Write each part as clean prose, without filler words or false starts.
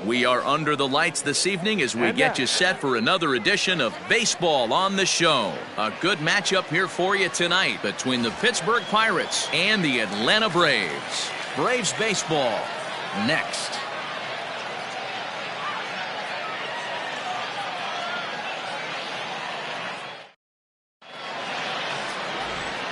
We are under the lights this evening as we get you set for another edition of Baseball on the Show. A good matchup here for you tonight between the Pittsburgh Pirates and the Atlanta Braves. Braves baseball next.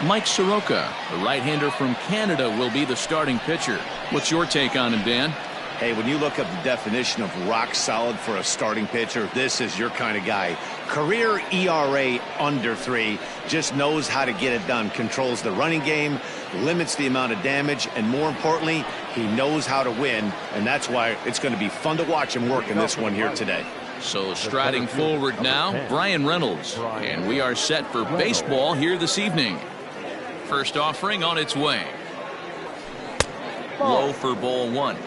Mike Soroka, the right-hander from Canada, will be the starting pitcher. What's your take on him, Dan? Hey, when you look up the definition of rock solid for a starting pitcher, this is your kind of guy. Career ERA under 3, just knows how to get it done, controls the running game, limits the amount of damage, and more importantly, he knows how to win, and that's why it's going to be fun to watch him work in this one here today. So striding forward now, Brian Reynolds, and we are set for baseball here this evening. First offering on its way. Low for ball 1.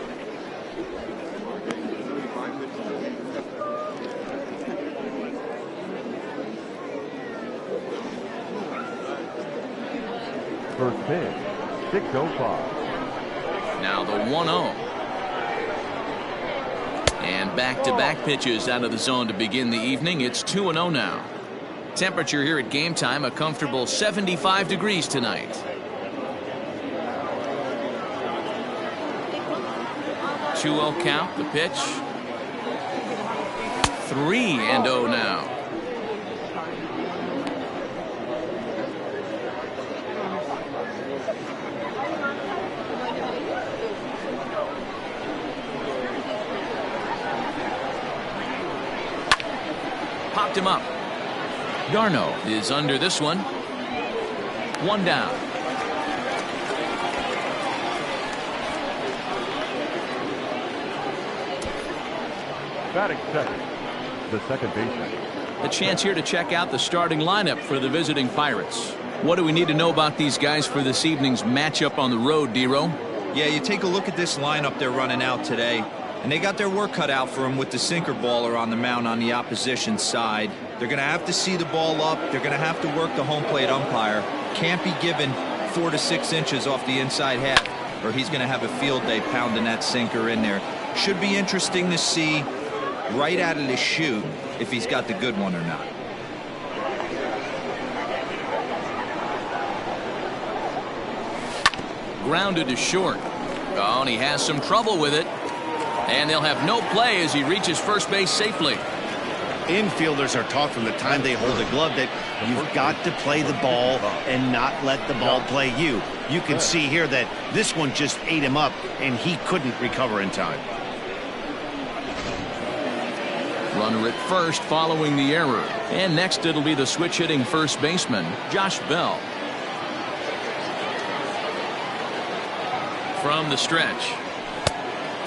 First pitch, 6:05. Now the 1-0. And back-to-back pitches out of the zone to begin the evening. It's 2-0 now. Temperature here at game time, a comfortable 75 degrees tonight. 2-0 count, the pitch. 3-0 now. Popped him up. Darnold is under this one. 1 down. Batting second, the second baseman. A chance here to check out the starting lineup for the visiting Pirates. What do we need to know about these guys for this evening's matchup on the road, D-Row? Yeah, you take a look at this lineup they're running out today, and they got their work cut out for them with the sinker baller on the mound on the opposition side. They're going to have to see the ball up. They're going to have to work the home plate umpire. Can't be given 4 to 6 inches off the inside half, or he's going to have a field day pounding that sinker in there. Should be interesting to see right out of the chute if he's got the good one or not. Grounded to short. Oh, and he has some trouble with it. And they'll have no play as he reaches first base safely. Infielders are taught from the time they hold a glove that you've got to play the ball and not let the ball play you. You can see here that this one just ate him up, and he couldn't recover in time. Runner at first following the error. And next it'll be the switch-hitting first baseman, Josh Bell. From the stretch.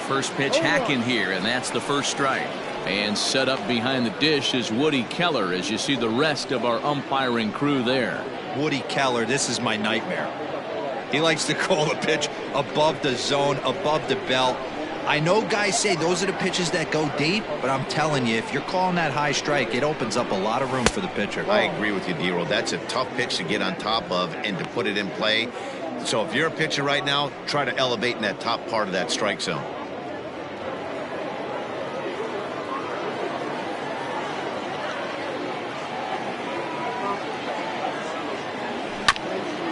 First pitch hacking here, and that's the first strike. And set up behind the dish is Woody Keller as you see the rest of our umpiring crew there. Woody Keller, this is my nightmare. He likes to call the pitch above the zone, above the belt. I know guys say those are the pitches that go deep, but I'm telling you, if you're calling that high strike, it opens up a lot of room for the pitcher. I agree with you, D-Roll. That's a tough pitch to get on top of and to put it in play. So if you're a pitcher right now, try to elevate in that top part of that strike zone.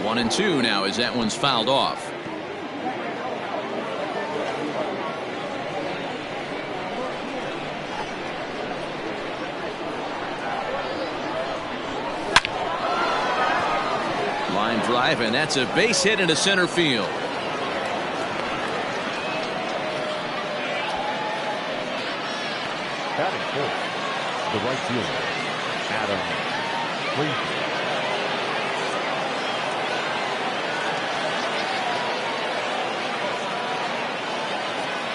One and two now as that one's fouled off. Line drive, and that's a base hit into center field. Batting fourth, the right fielder, Adam Frazier.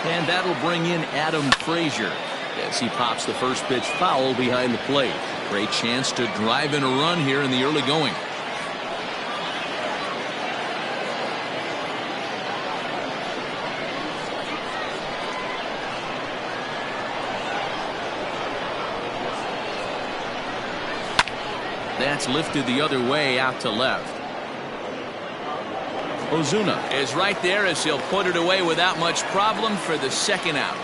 And that'll bring in Adam Frazier as he pops the first pitch foul behind the plate. Great chance to drive in a run here in the early going. That's lifted the other way out to left. Ozuna is right there as he'll put it away without much problem for the second out.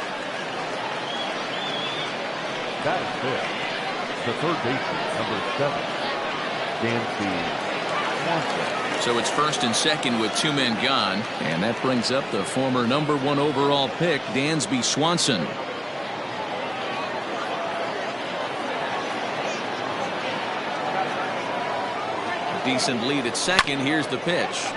Batting fifth, the third baseman, number 7, Dansby Swanson. So it's first and second with 2 men gone, and that brings up the former #1 overall pick, Dansby Swanson. Decent lead at second. Here's the pitch.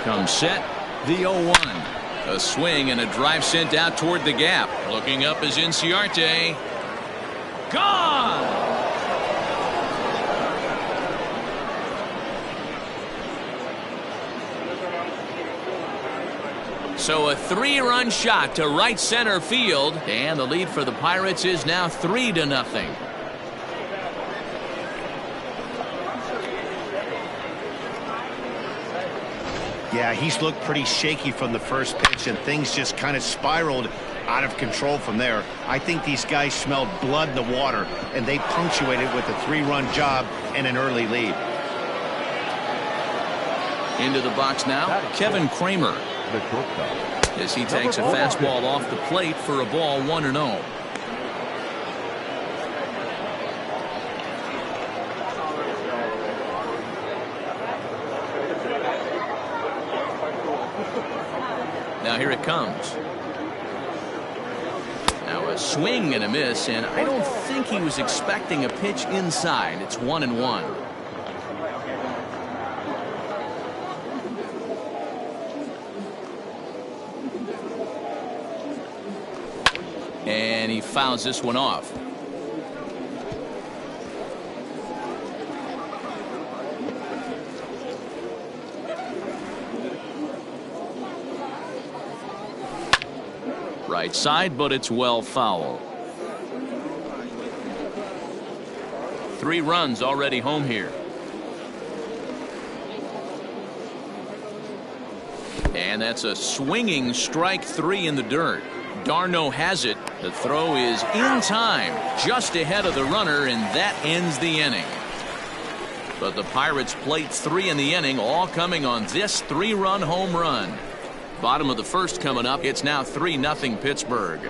Comes set. The 0-1. A swing and a drive sent out toward the gap. Looking up is Inciarte. Gone! So a 3-run shot to right center field, and the lead for the Pirates is now 3-0. Yeah, he's looked pretty shaky from the first pitch, and things just kind of spiraled out of control from there. I think these guys smelled blood in the water, and they punctuated with a 3-run job and an early lead. Into the box now, Kevin Cramer, The shortstop, as he takes a fastball off the plate for a ball, 1-0. Now here it comes. Now a swing and a miss, and I don't think he was expecting a pitch inside. It's 1-1. And he fouls this one off. Right side, but it's well foul. 3 runs already home here. And that's a swinging strike 3 in the dirt. Darnold has it. The throw is in time, just ahead of the runner, and that ends the inning. But the Pirates plate 3 in the inning, all coming on this 3-run home run. Bottom of the first coming up. It's now 3-0 Pittsburgh.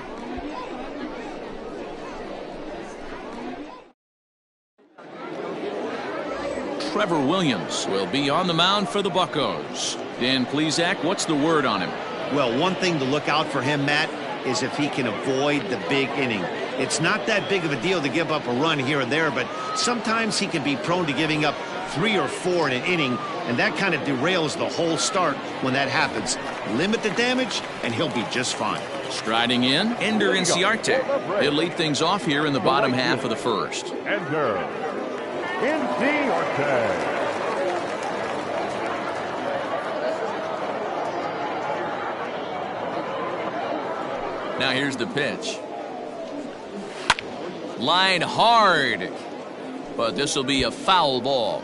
Trevor Williams will be on the mound for the Buccos. Dan Plesac, what's the word on him? Well, one thing to look out for him, Matt, is if he can avoid the big inning. It's not that big of a deal to give up a run here and there, but sometimes he can be prone to giving up 3 or 4 in an inning, and that kind of derails the whole start when that happens. Limit the damage, and he'll be just fine. Striding in, Ender Inciarte. He'll lead things off here in the bottom half of the first. Ender Inciarte. Now here's the pitch. Line hard, but this will be a foul ball.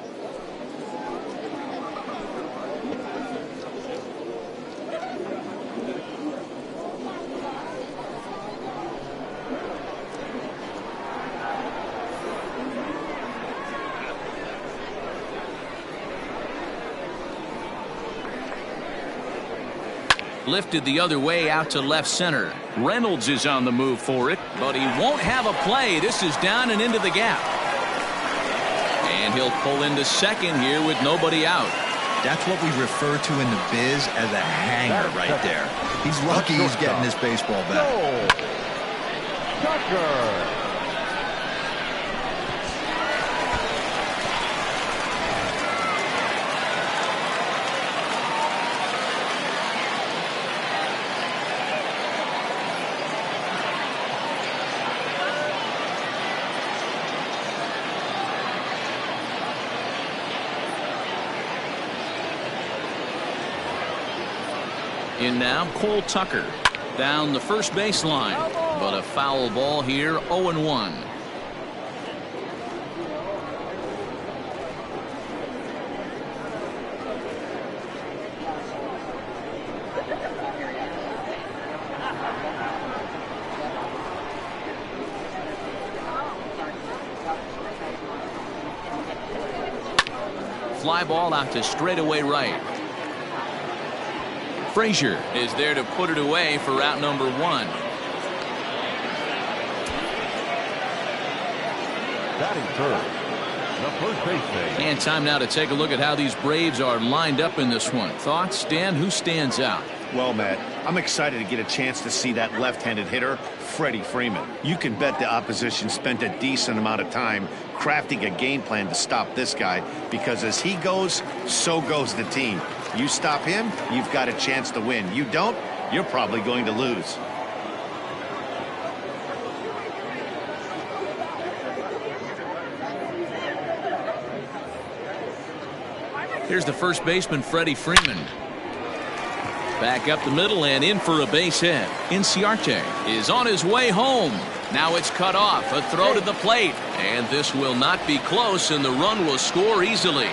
Lifted the other way out to left center. Reynolds is on the move for it, but he won't have a play. This is down and into the gap. And he'll pull into second here with nobody out. That's what we refer to in the biz as a hanger right there. He's lucky he's getting this baseball back. Tucker. In now, Cole Tucker down the first baseline, but a foul ball here, 0-1. fly ball out to straightaway right. Frazier is there to put it away for out number 1. Batting third, the first baseman. And time now to take a look at how these Braves are lined up in this one. Thoughts, Dan? Who stands out? Well, Matt, I'm excited to get a chance to see that left-handed hitter, Freddy Freeman. You can bet the opposition spent a decent amount of time crafting a game plan to stop this guy, because as he goes, so goes the team. You stop him, you've got a chance to win. You don't, you're probably going to lose. Here's the first baseman, Freddy Freeman. Back up the middle and in for a base hit. Inciarte is on his way home. Now it's cut off. A throw to the plate. And this will not be close, and the run will score easily.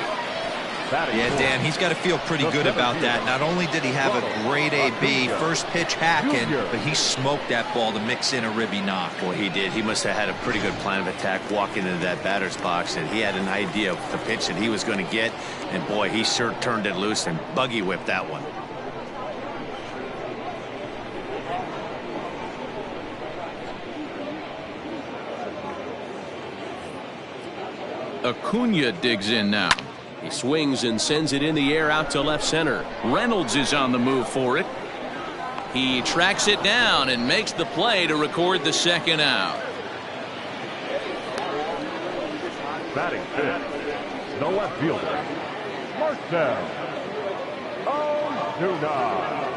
Yeah, Dan, he's got to feel pretty good about that. Not only did he have a great AB first pitch hacking, but he smoked that ball to mix in a ribby knock. Well, he did. He must have had a pretty good plan of attack walking into that batter's box, and he had an idea of the pitch that he was going to get. And boy, he sure turned it loose and buggy whipped that one. Acuna digs in now. He swings and sends it in the air out to left center. Reynolds is on the move for it. He tracks it down and makes the play to record the second out. Batting fifth, the left fielder, Marcell Ozuna.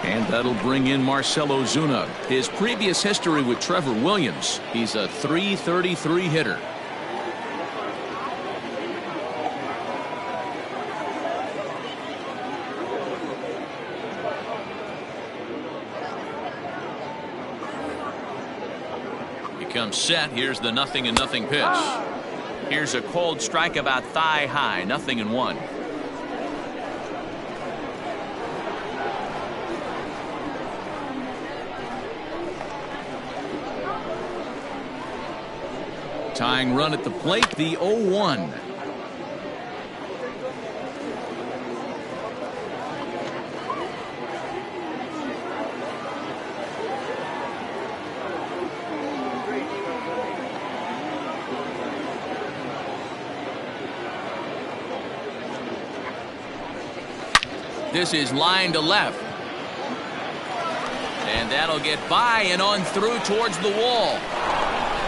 And that'll bring in Marcell Ozuna. His previous history with Trevor Williams, he's a .333 hitter. Comes set. Here's the 0-0 pitch. Here's a cold strike about thigh high. 0-1. Tying run at the plate, the 0-1. This is line to left. And that'll get by and on through towards the wall.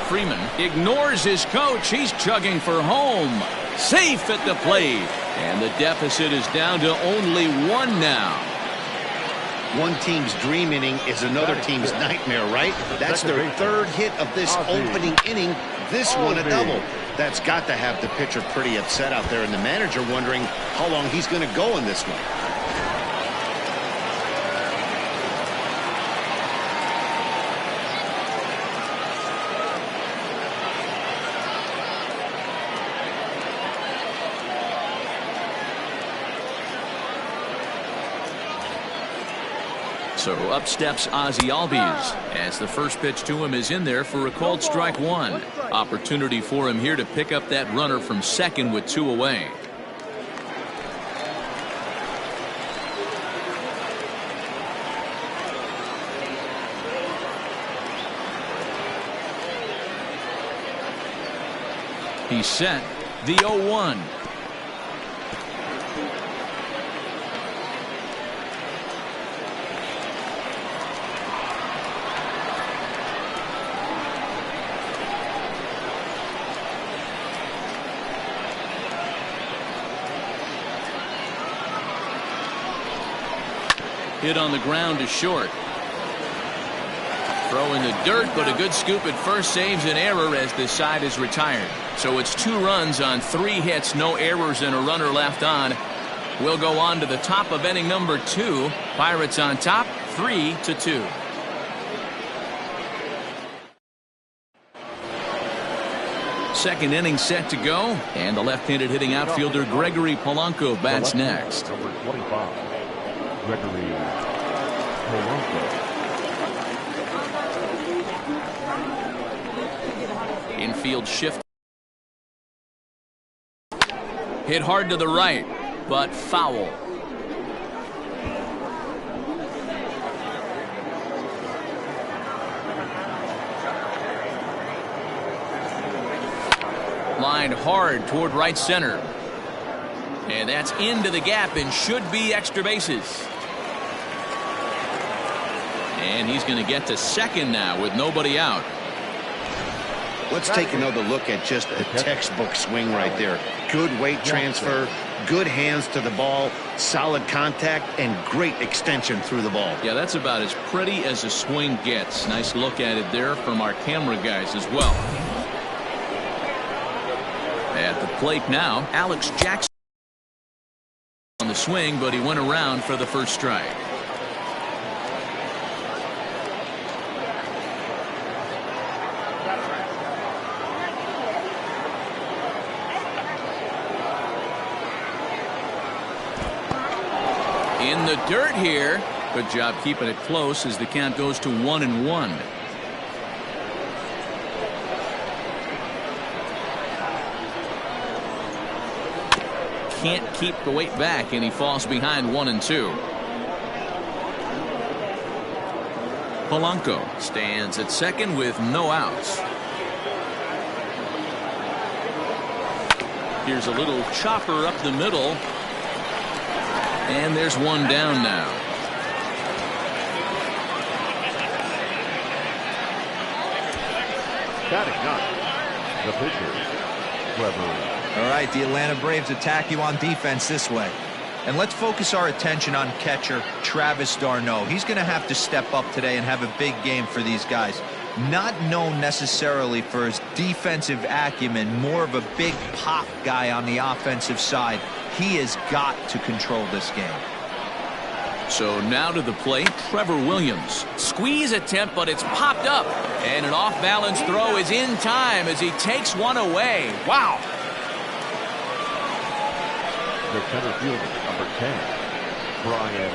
Freeman ignores his coach. He's chugging for home. Safe at the plate. And the deficit is down to only 1 now. One team's dream inning is another team's nightmare, right? That's their third hit of this opening inning. This one a double. That's got to have the pitcher pretty upset out there, and the manager wondering how long he's going to go in this one. So up steps Ozzie Albies as the first pitch to him is in there for a called strike 1. Opportunity for him here to pick up that runner from second with 2 away. He's set. The 0-1. Hit on the ground to short. Throw in the dirt, but a good scoop at first saves an error as this side is retired. So it's 2 runs on 3 hits, no errors, and a runner left on. We'll go on to the top of inning number 2. Pirates on top, 3-2. Second inning set to go, and the left-handed hitting outfielder Gregory Polanco bats next. Number 25. Gregory Polanco. Infield shift. Hit hard to the right, but foul. Lined hard toward right center. And that's into the gap and should be extra bases. And he's going to get to second now with nobody out. Let's take another look at just a textbook swing right there. Good weight transfer, good hands to the ball, solid contact, and great extension through the ball. Yeah, that's about as pretty as a swing gets. Nice look at it there from our camera guys as well. At the plate now, Alex Jackson on the swing, but he went around for the first strike. In the dirt here. Good job keeping it close as the count goes to 1-1. Can't keep the weight back, and he falls behind 1-2. Polanco stands at second with no outs. Here's a little chopper up the middle. And there's one down now. Batting up, the pitcher, Trevor. All right, the Atlanta Braves attack you on defense this way. And let's focus our attention on catcher Travis Darnold. He's going to have to step up today and have a big game for these guys. Not known necessarily for his defensive acumen, more of a big pop guy on the offensive side. He has got to control this game. So now to the plate, Trevor Williams. Squeeze attempt, but it's popped up. And an off-balance throw is in time as he takes one away. Wow. The center fielder, number 10, Bryan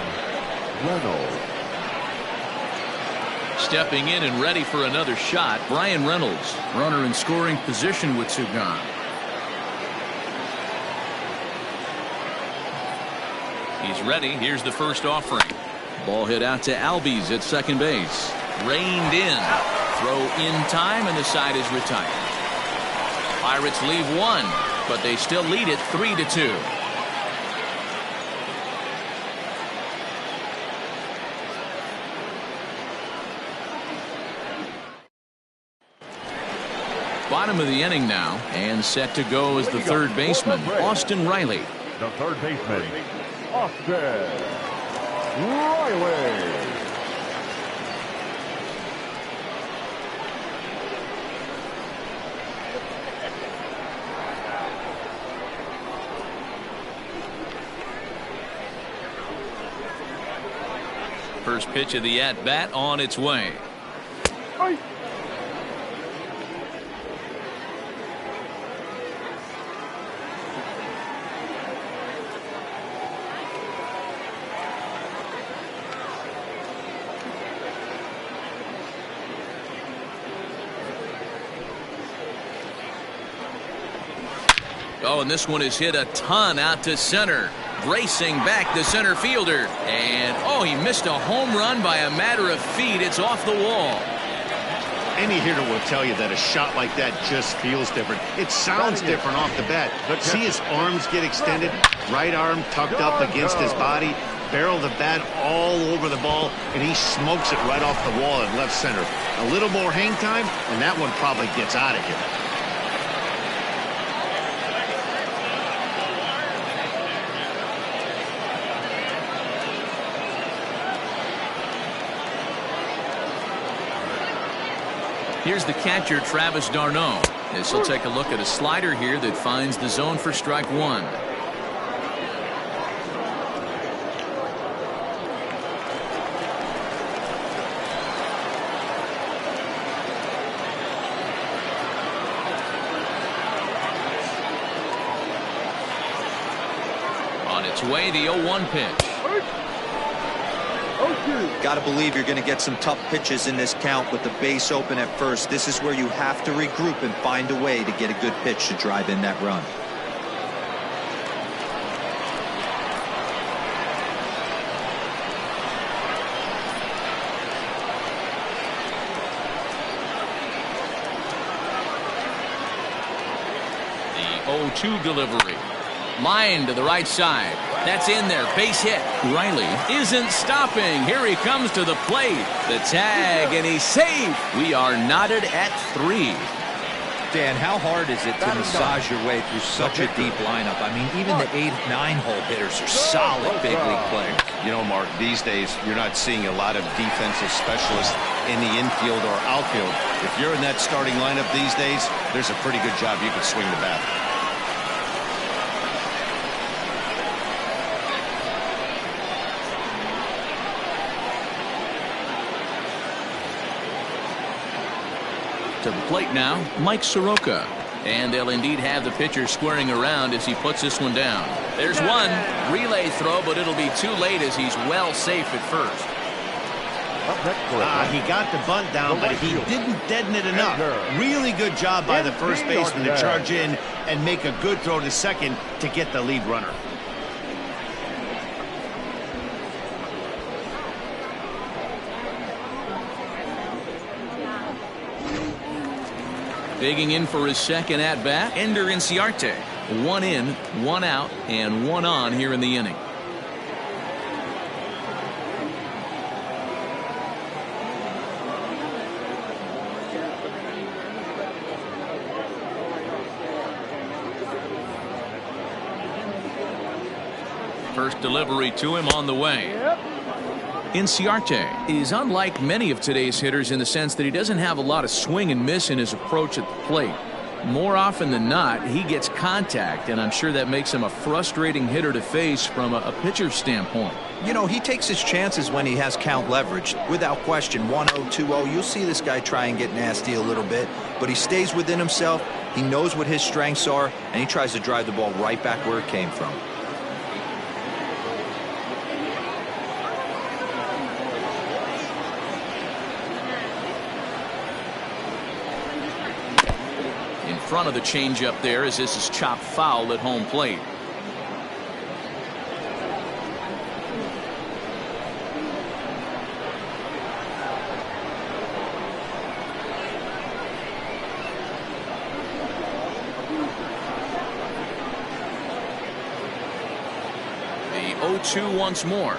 Reynolds. Stepping in and ready for another shot, Bryan Reynolds. Runner in scoring position with two gone. He's ready. Here's the first offering. Ball hit out to Albies at second base. Reined in. Throw in time, and the side is retired. Pirates leave one, but they still lead it 3-2. Bottom of the inning now, and set to go is the third baseman, Austin Riley. The third baseman, Austin Riley. First pitch of the at-bat on its way. Oh, and this one is hit a ton out to center. Racing back the center fielder. And, oh, he missed a home run by a matter of feet. It's off the wall. Any hitter will tell you that a shot like that just feels different. It sounds different off the bat. See his arms get extended, right arm tucked up against his body, barrel the bat all over the ball, and he smokes it right off the wall at left center. A little more hang time, and that one probably gets out of here. Here's the catcher, Travis Darnold. This will take a look at a slider here that finds the zone for strike one. On its way, the 0-1 pitch. Got to believe you're going to get some tough pitches in this count with the base open at first. This is where you have to regroup and find a way to get a good pitch to drive in that run. 0-2 delivery. Line to the right side. That's in there. Base hit. Riley isn't stopping. Here he comes to the plate. The tag, and he's safe. We are knotted at 3. Dan, how hard is it to massage your way through such a deep lineup? I mean, even the 8, 9-hole hitters are solid big league players. You know, Mark, these days you're not seeing a lot of defensive specialists in the infield or outfield. If you're in that starting lineup these days, there's a pretty good job you could swing the bat. To the plate now, Mike Soroka. And they'll indeed have the pitcher squaring around as he puts this one down. There's one. Relay throw, but it'll be too late as he's well safe at first. He got the bunt down, but he didn't deaden it enough. Really good job by the first baseman to charge in and make a good throw to second to get the lead runner. Digging in for his second at-bat, Ender Inciarte. 1 in, 1 out, and 1 on here in the inning. First delivery to him on the way. Inciarte is unlike many of today's hitters in the sense that he doesn't have a lot of swing and miss in his approach at the plate. More often than not, he gets contact, and I'm sure that makes him a frustrating hitter to face from a pitcher's standpoint. You know, he takes his chances when he has count leverage. Without question, 1-0, 2-0, you'll see this guy try and get nasty a little bit, but he stays within himself. He knows what his strengths are, and he tries to drive the ball right back where it came from. Front of the changeup there as this is chopped foul at home plate. The 0-2 once more.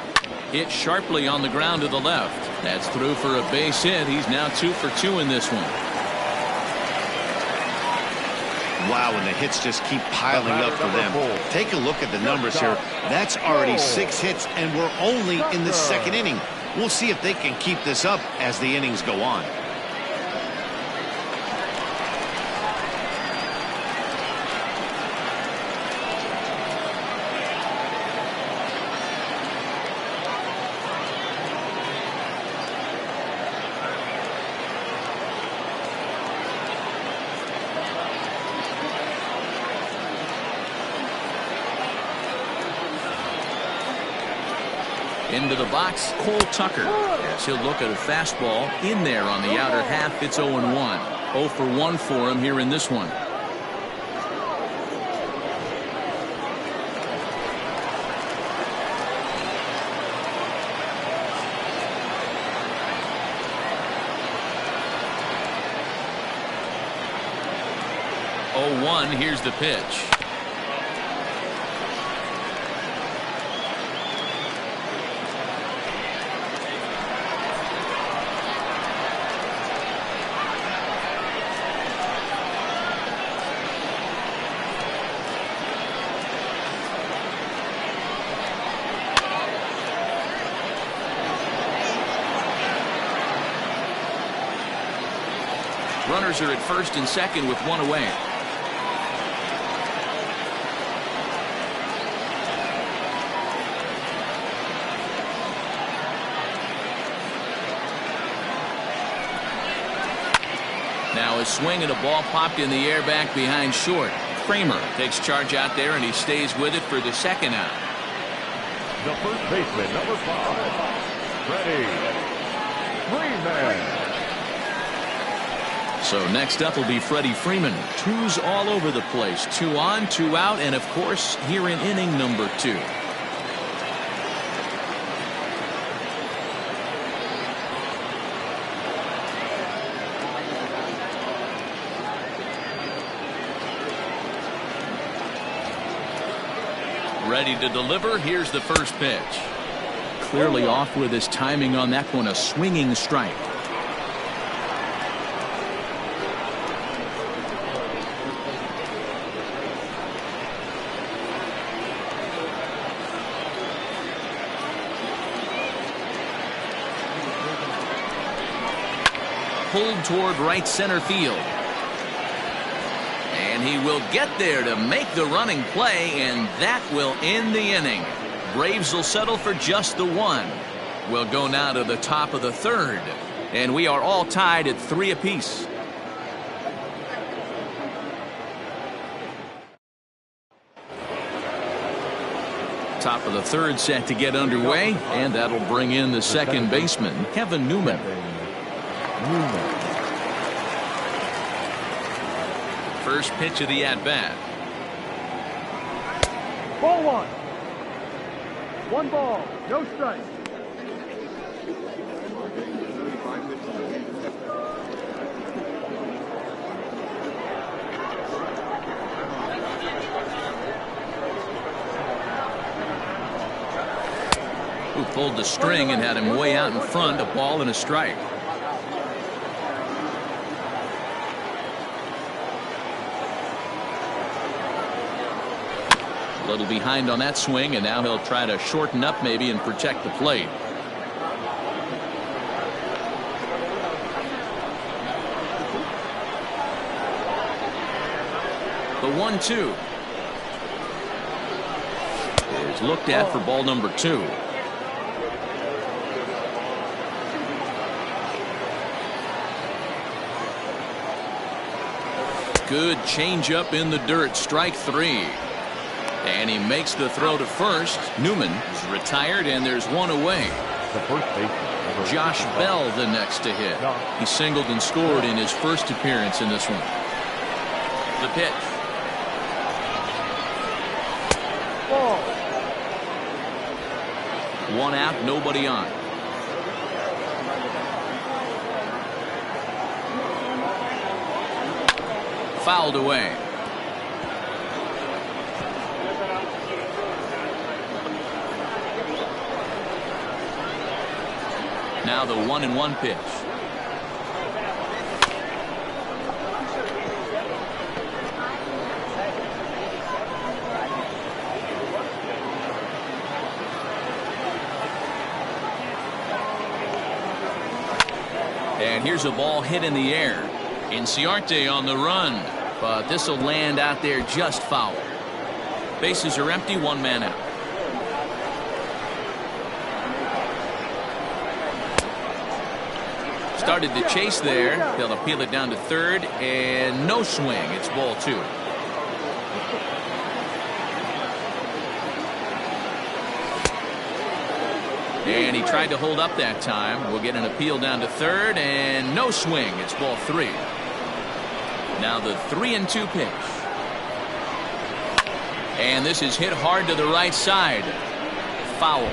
Hit sharply on the ground to the left. That's through for a base hit. He's now 2 for 2 in this one. Wow, and the hits just keep piling up for them. Take a look at the numbers here. That's already 6 hits, and we're only in the second inning. We'll see if they can keep this up as the innings go on. Into the box, Cole Tucker. Yes, he'll look at a fastball in there on the outer half. It's 0-1. 0 for 1 for him here in this one. Here's the pitch. Runners are at first and second with 1 away. Now a swing and a ball popped in the air back behind short. Cramer takes charge out there and he stays with it for the second out. The first baseman, number 5, Freddy Freeman. So next up will be Freddy Freeman. 2s all over the place. 2 on, 2 out, and of course here in inning number 2. Ready to deliver. Here's the first pitch. Clearly off with his timing on that one. A swinging strike. Pulled toward right center field. And he will get there to make the running play, and that will end the inning. Braves will settle for just the one. We'll go now to the top of the third, and we are all tied at 3 apiece. Top of the third set to get underway, and that'll bring in the second baseman, Kevin Newman. First pitch of the at-bat. Ball 1. 1 ball, no strike. Who pulled the string and had him way out in front. A ball and a strike. A little behind on that swing, and now he'll try to shorten up maybe and protect the plate. The 1-2 is looked at for ball number 2. Good changeup in the dirt. Strike 3. And he makes the throw to first. Newman is retired, and there's one away. The first baseman, Josh Bell the next to hit. He singled and scored in his first appearance in this one. The pitch. Ball. 1 out, nobody on. Fouled away. Now the 1-1 pitch. And here's a ball hit in the air. Inciarte on the run, but this will land out there just foul. Bases are empty, 1 man out. Started to chase there. They'll appeal it down to third, and no swing. It's ball 2. And he tried to hold up that time. We'll get an appeal down to third, and no swing. It's ball 3. Now the 3-2 pitch. And this is hit hard to the right side. Foul.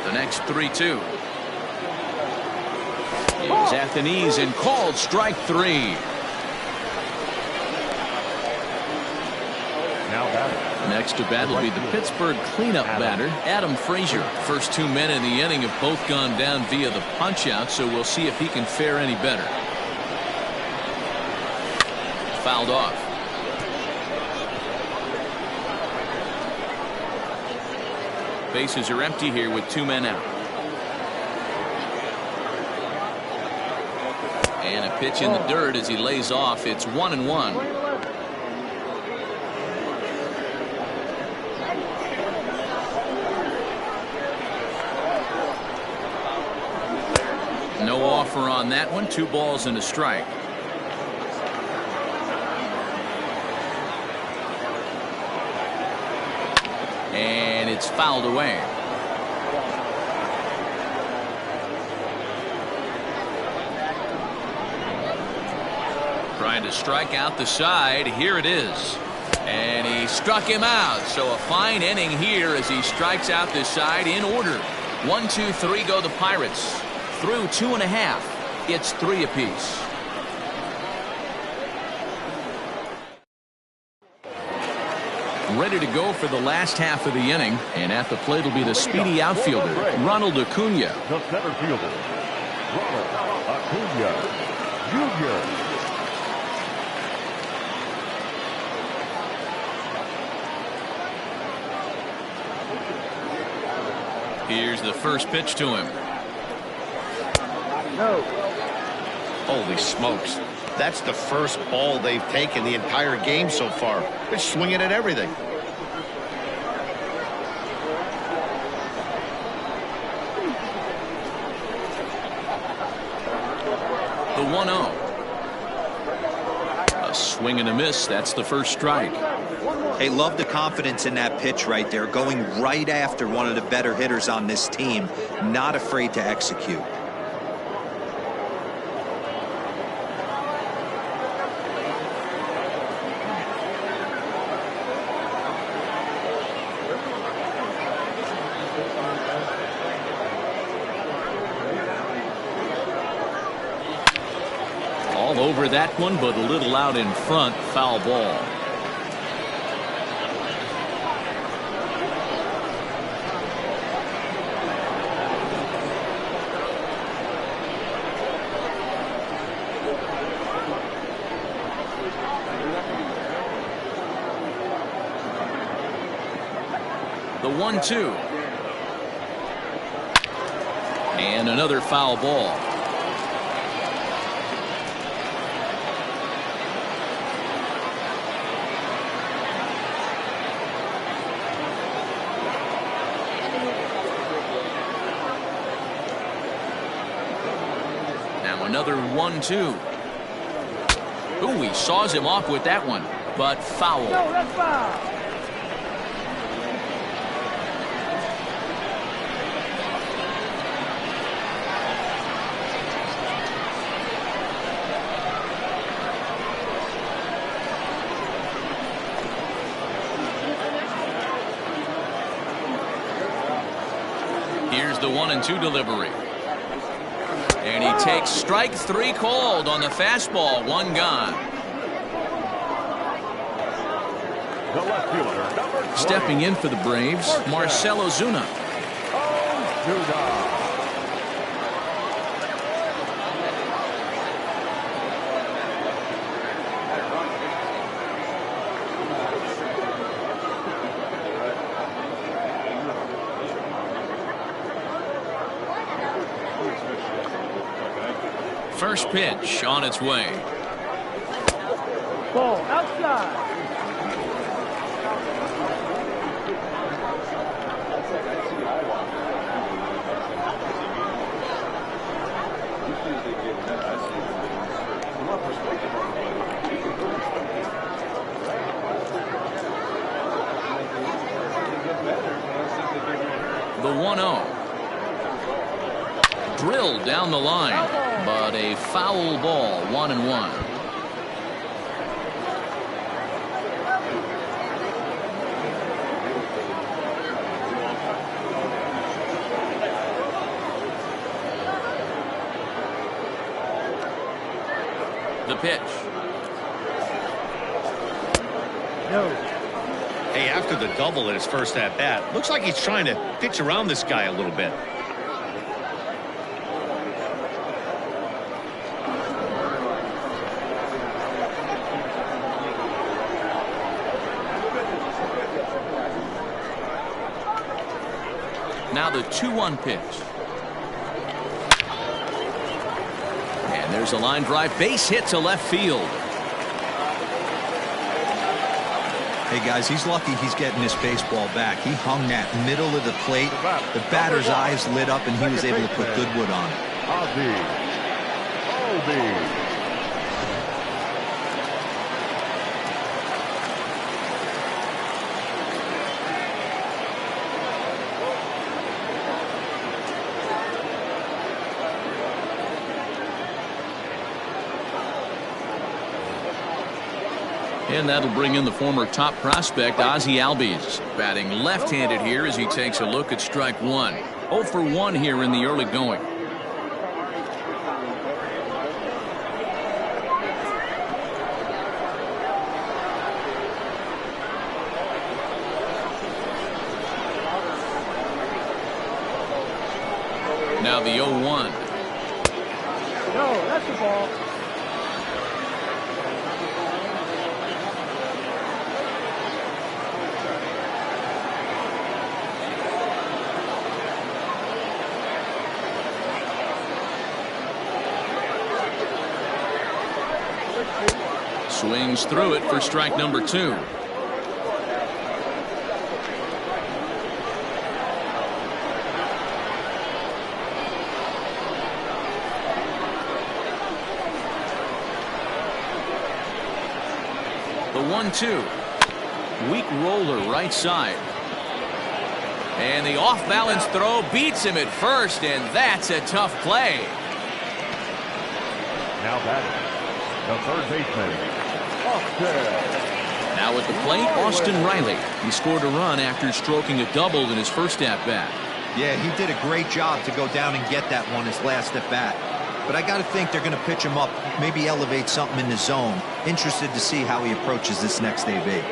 The next 3-2 is at the knees and called strike 3. now batting. Next to bat will be the Pittsburgh cleanup batter, Adam Frazier. First 2 men in the inning have both gone down via the punch-out, so we'll see if he can fare any better. Fouled off. Bases are empty here with 2 men out. And a pitch in the dirt as he lays off. It's 1-1. No offer on that one. 2 balls and a strike. And it's fouled away. Trying to strike out the side. Here it is. And he struck him out. So a fine inning here as he strikes out this side in order. 1, 2, 3 go the Pirates. Through 2.5. It's 3 apiece. Ready to go for the last half of the inning. And at the plate will be the speedy outfielder, Ronald Acuna. The center fielder, Ronald Acuna Jr. Here's the first pitch to him. No. Holy smokes. That's the first ball they've taken the entire game so far. They're swinging at everything. The 1-0. A swing and a miss. That's the first strike. Hey, love the confidence in that pitch right there. Going right after one of the better hitters on this team. Not afraid to execute. All over that one, but a little out in front. Foul ball. The 1-2. And another foul ball. Now another 1-2. Ooh, he saws him off with that one, but foul. No, that's foul. Here's the 1-2 delivery. And he takes strike three called on the fastball. One gone. The left fielder, number 20. Stepping in for the Braves, Marcell Ozuna. Ozuna. First pitch on its way. Ball outside. The 1-0. Drilled down the line, but a foul ball. 1-1. The pitch. No. Hey, after the double at his first at-bat, looks like he's trying to pitch around this guy a little bit. Now the 2-1 pitch. And there's a line drive, base hit to left field. Hey, guys, he's lucky he's getting this baseball back. He hung that middle of the plate. The batter's eyes lit up, and he was able to put good wood on it. And that'll bring in the former top prospect, Ozzie Albies, batting left-handed here as he takes a look at strike one. 0 for 1 here in the early going. Now the 0-1. No, that's the ball. Swings through it for strike number 2. The 1-2. Weak roller right side. And the off-balance throw beats him at first, and that's a tough play. Now batting, the third baseman, Now at the plate, Austin Riley. He scored a run after stroking a double in his first at-bat. Yeah, he did a great job to go down and get that one his last at-bat. But I got to think they're going to pitch him up, maybe elevate something in the zone. Interested to see how he approaches this next AB.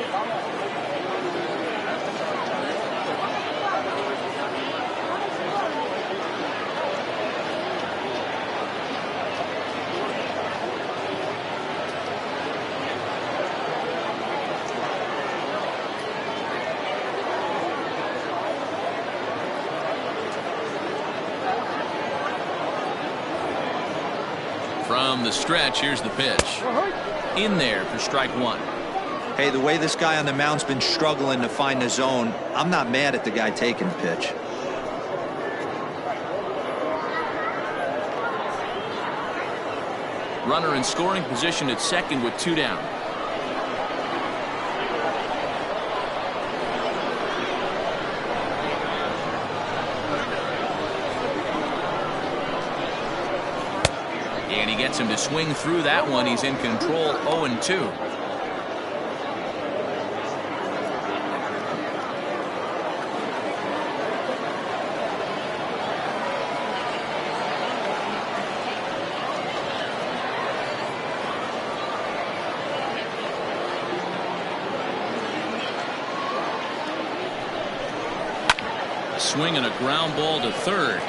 From the stretch, here's the pitch. In there for strike 1. Hey, the way this guy on the mound's been struggling to find the zone, I'm not mad at the guy taking the pitch. Runner in scoring position at second with 2 down. And he gets him to swing through that one. He's in control, 0-2. Swing and a ground ball to third.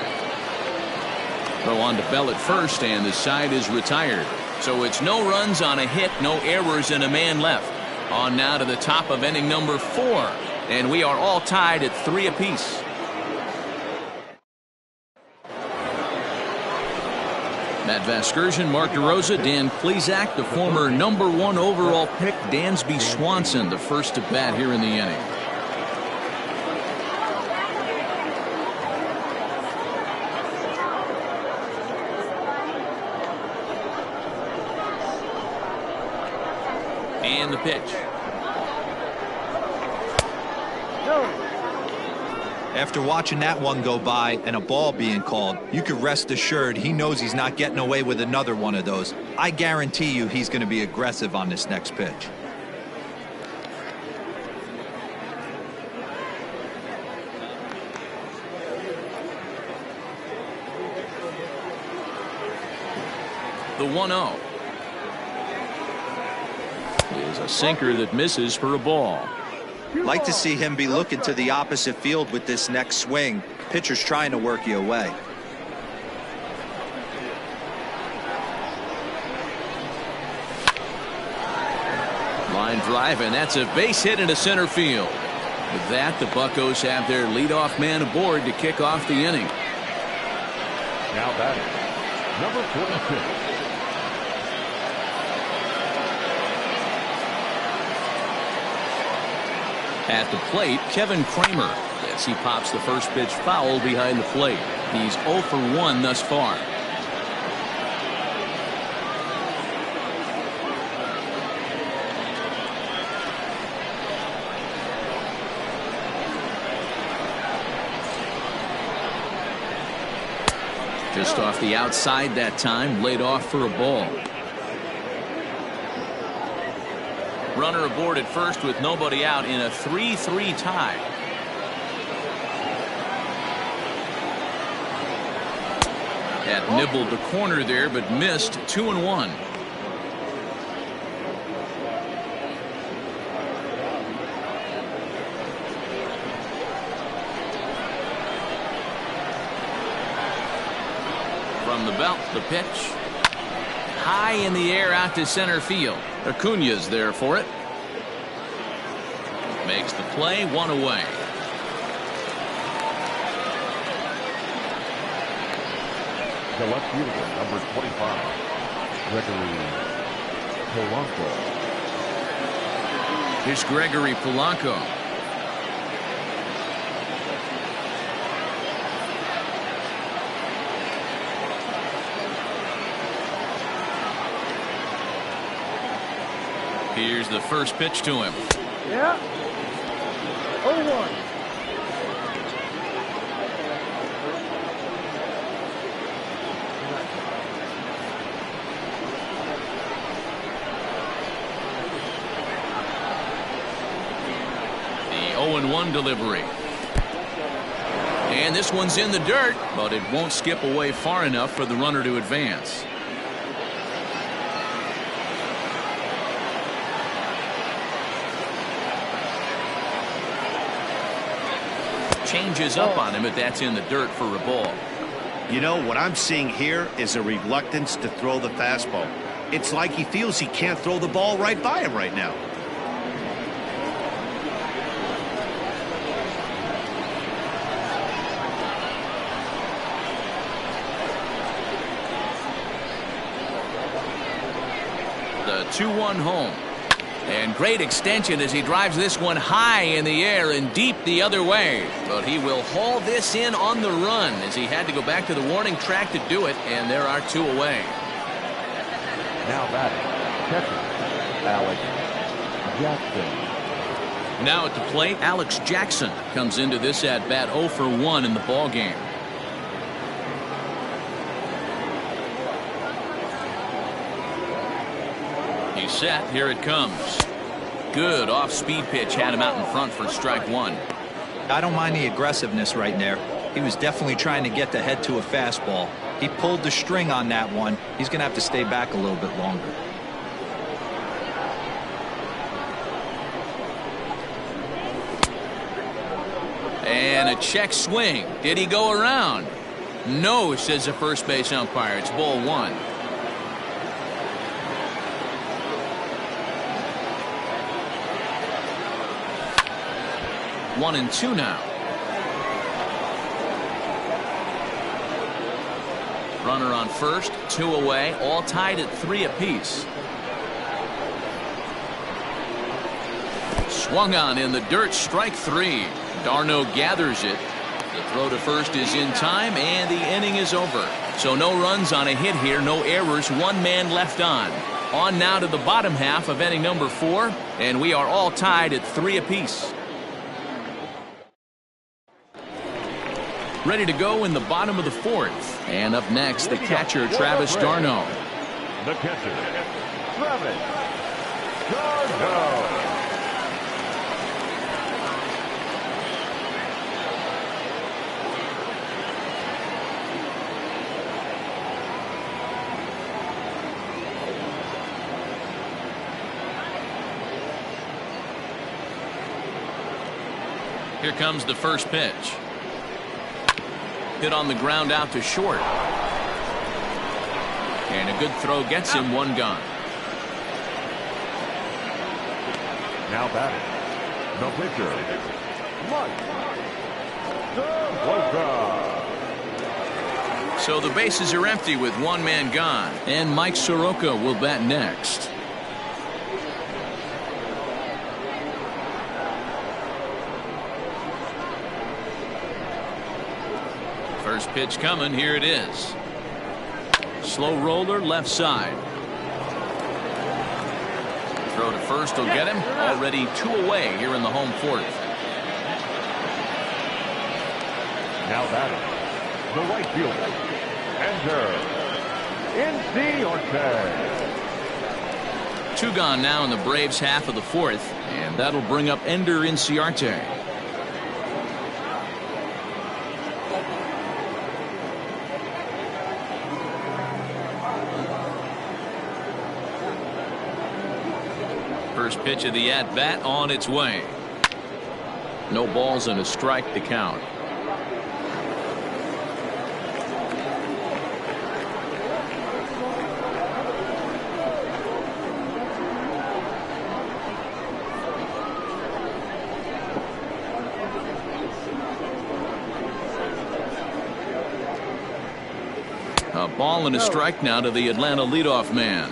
Throw on to Bell at first, and the side is retired. So it's no runs on a hit, no errors, and a man left. On now to the top of inning number 4. And we are all tied at 3 apiece. Matt Vasgersian, Mark DeRosa, Dan Plesac, the former number 1 overall pick, Dansby Swanson, the first to bat here in the inning. And the pitch. After watching that one go by and a ball being called, you could rest assured he knows he's not getting away with another one of those. I guarantee you he's going to be aggressive on this next pitch. The 1-0. Is a sinker that misses for a ball. Like to see him be looking to the opposite field with this next swing. Pitcher's trying to work you away. Line drive, and that's a base hit into center field. With that, the Buccos have their leadoff man aboard to kick off the inning. now batting, number 46. At the plate, Kevin Cramer, as he pops the first pitch foul behind the plate. He's 0 for 1 thus far. Just off the outside that time, laid off for a ball. Runner aboard at first with nobody out in a 3-3 tie. That nibbled the corner there, but missed. 2-1. From the belt, the pitch. High in the air out to center field. Acuna's there for it. Makes the play, one away. The left fielder, number 25, Gregory Polanco. Here's Gregory Polanco. Here's the first pitch to him. Yeah. 0-1. The 0-1 delivery. And this one's in the dirt, but it won't skip away far enough for the runner to advance. Changes up on him, but that's in the dirt for a ball. You know, what I'm seeing here is a reluctance to throw the fastball. It's like he feels he can't throw the ball right by him right now. The 2-1 home. And great extension as he drives this one high in the air and deep the other way. But he will haul this in on the run as he had to go back to the warning track to do it, and there are two away. Now batting, catcher, Alex Jackson. Now at the plate, Alex Jackson comes into this at bat 0 for 1 in the ball game. He's set. Here it comes. Good off-speed pitch had him out in front for strike one. I don't mind the aggressiveness right there. He was definitely trying to get the head to a fastball. He pulled the string on that one. He's going to have to stay back a little bit longer. And a check swing. Did he go around? No, says the first base umpire. It's ball one. 1-2 now. Runner on first, 2 away, all tied at 3 apiece. Swung on in the dirt, strike 3. Darnold gathers it. The throw to first is in time, and the inning is over. So no runs on a hit here, no errors, 1 man left on. On now to the bottom half of inning number 4, and we are all tied at 3 apiece. Ready to go in the bottom of the 4th. And up next, the catcher, Travis Darnold. The catcher, Travis Darnold. Here comes the first pitch. Hit on the ground out to short. And a good throw gets him 1 gone. Now batting, the pitcher, Soroka. So the bases are empty with 1 man gone. And Mike Soroka will bat next. First pitch coming. Here it is. Slow roller left side. Throw to first will get him. Already 2 away here in the home 4th. Now batting, the right fielder, Enter Inciarte. 2 gone now in the Braves half of the 4th, and that'll bring up Ender Inciarte. First pitch of the at-bat on its way. No balls and a strike to count. A ball and a strike now to the Atlanta leadoff man.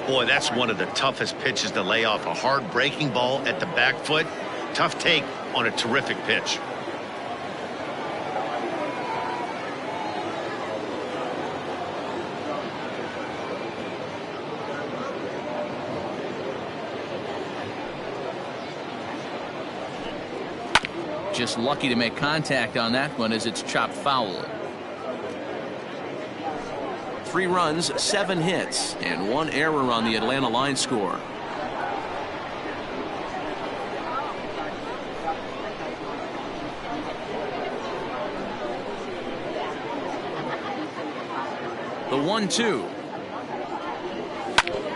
Boy, that's one of the toughest pitches to lay off. A hard breaking ball at the back foot. Tough take on a terrific pitch. Just lucky to make contact on that one as it's chopped foul. 3 runs, 7 hits, and 1 error on the Atlanta line score. The 1-2.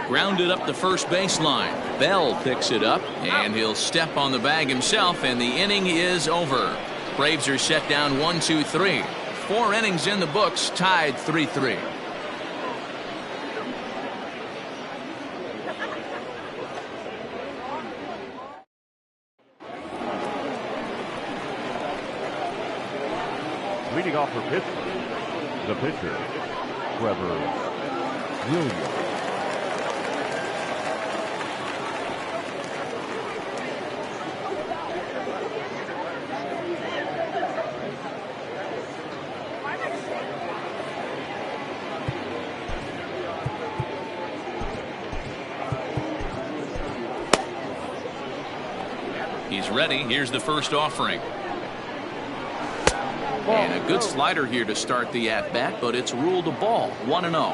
Grounded up the first baseline. Bell picks it up, and he'll step on the bag himself, and the inning is over. Braves are set down 1-2-3. 4 innings in the books, tied 3-3. Leading off for Pittsburgh, the pitcher, Trevor Williams. He's ready. Here's the first offering. And a good slider here to start the at-bat, but it's ruled a ball. 1-0.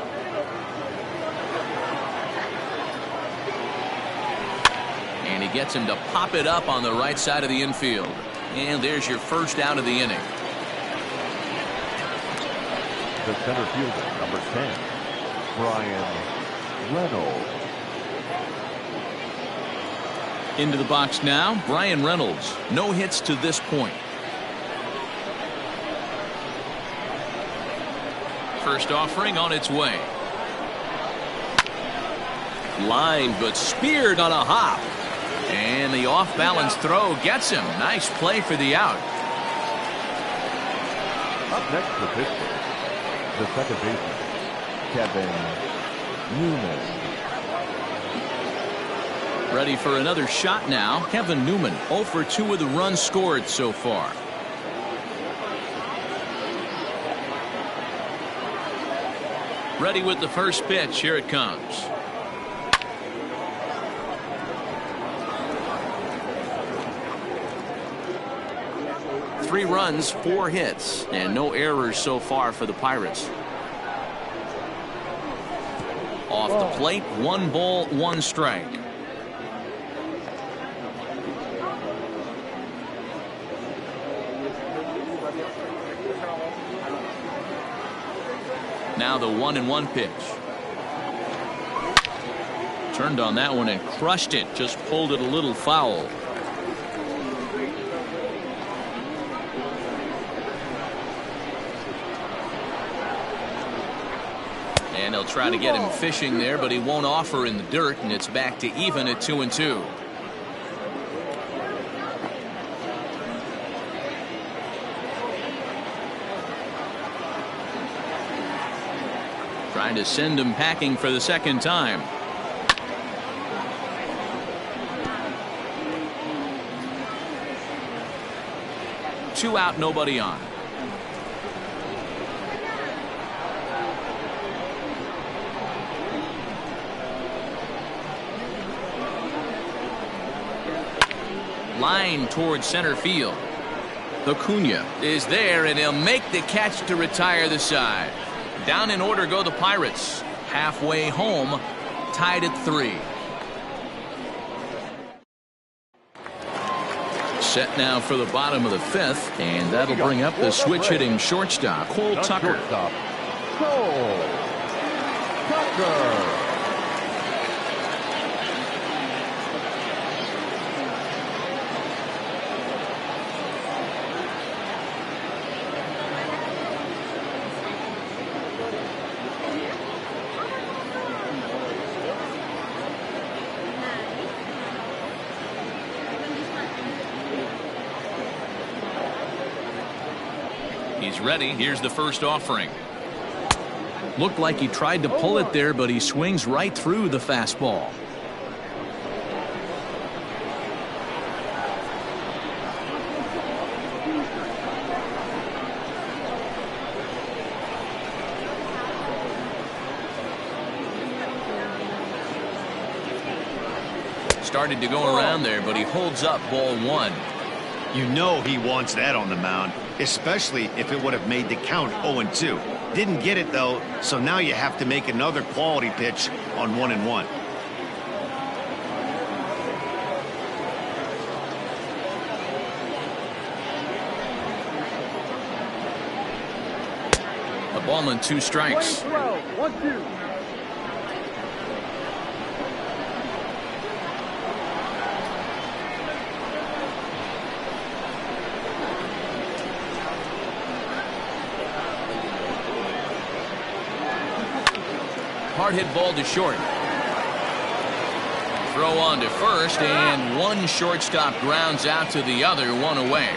And he gets him to pop it up on the right side of the infield. And there's your first out of the inning. The center fielder, number 10, Bryan Reynolds. Into the box now, Bryan Reynolds. No hits to this point. First offering on its way. Line, but speared on a hop. And the off-balance throw gets him. Nice play for the out. Up next for Pittsburgh, the second baseman, Kevin Newman. Ready for another shot now. Kevin Newman, 0 for 2 with the runs scored so far. Ready with the first pitch. Here it comes. Three runs, 4 hits, and no errors so far for the Pirates. Off the plate, 1 ball, 1 strike. Now the 1-1 pitch. Turned on that one and crushed it. Just pulled it a little foul. And they'll try to get him fishing there, but he won't offer in the dirt, and it's back to even at 2-2. Trying to send him packing for the second time. Two out, nobody on. Line towards center field. Acuna is there, and he'll make the catch to retire the side. Down in order go the Pirates. Halfway home, tied at 3. Set now for the bottom of the 5th, and that'll bring up the switch-hitting shortstop, Cole Tucker. Cole Tucker. He's ready. Here's the first offering. Looked like he tried to pull it there, but he swings right through the fastball. Started to go around there, but he holds up ball one. You know he wants that on the mound, especially if it would have made the count 0-2. Didn't get it, though, so now you have to make another quality pitch on 1-1. A ball and 2 strikes. 1-2. Hard hit ball to short. Throw on to first, and one shortstop grounds out to the other, 1 away.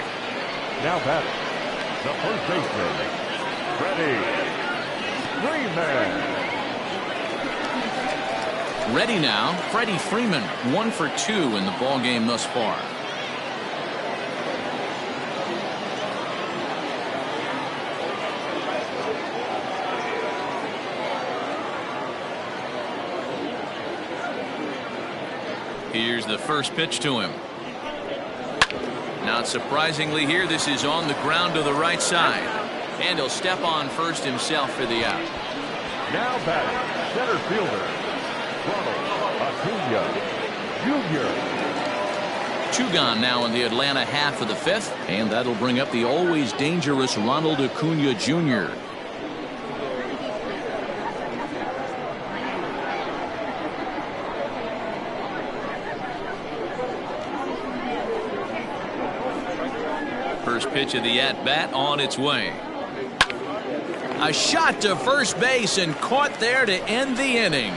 Now batting, the first baseman, Freddy Freeman. Ready now, Freddy Freeman, 1 for 2 in the ball game thus far. Here's the first pitch to him. Not surprisingly here, this is on the ground to the right side. And he'll step on first himself for the out. Now batting, center fielder, Ronald Acuna Jr. 2 gone now in the Atlanta half of the 5th. And that'll bring up the always dangerous Ronald Acuna Jr. First pitch of the at-bat on its way. A shot to first base and caught there to end the inning.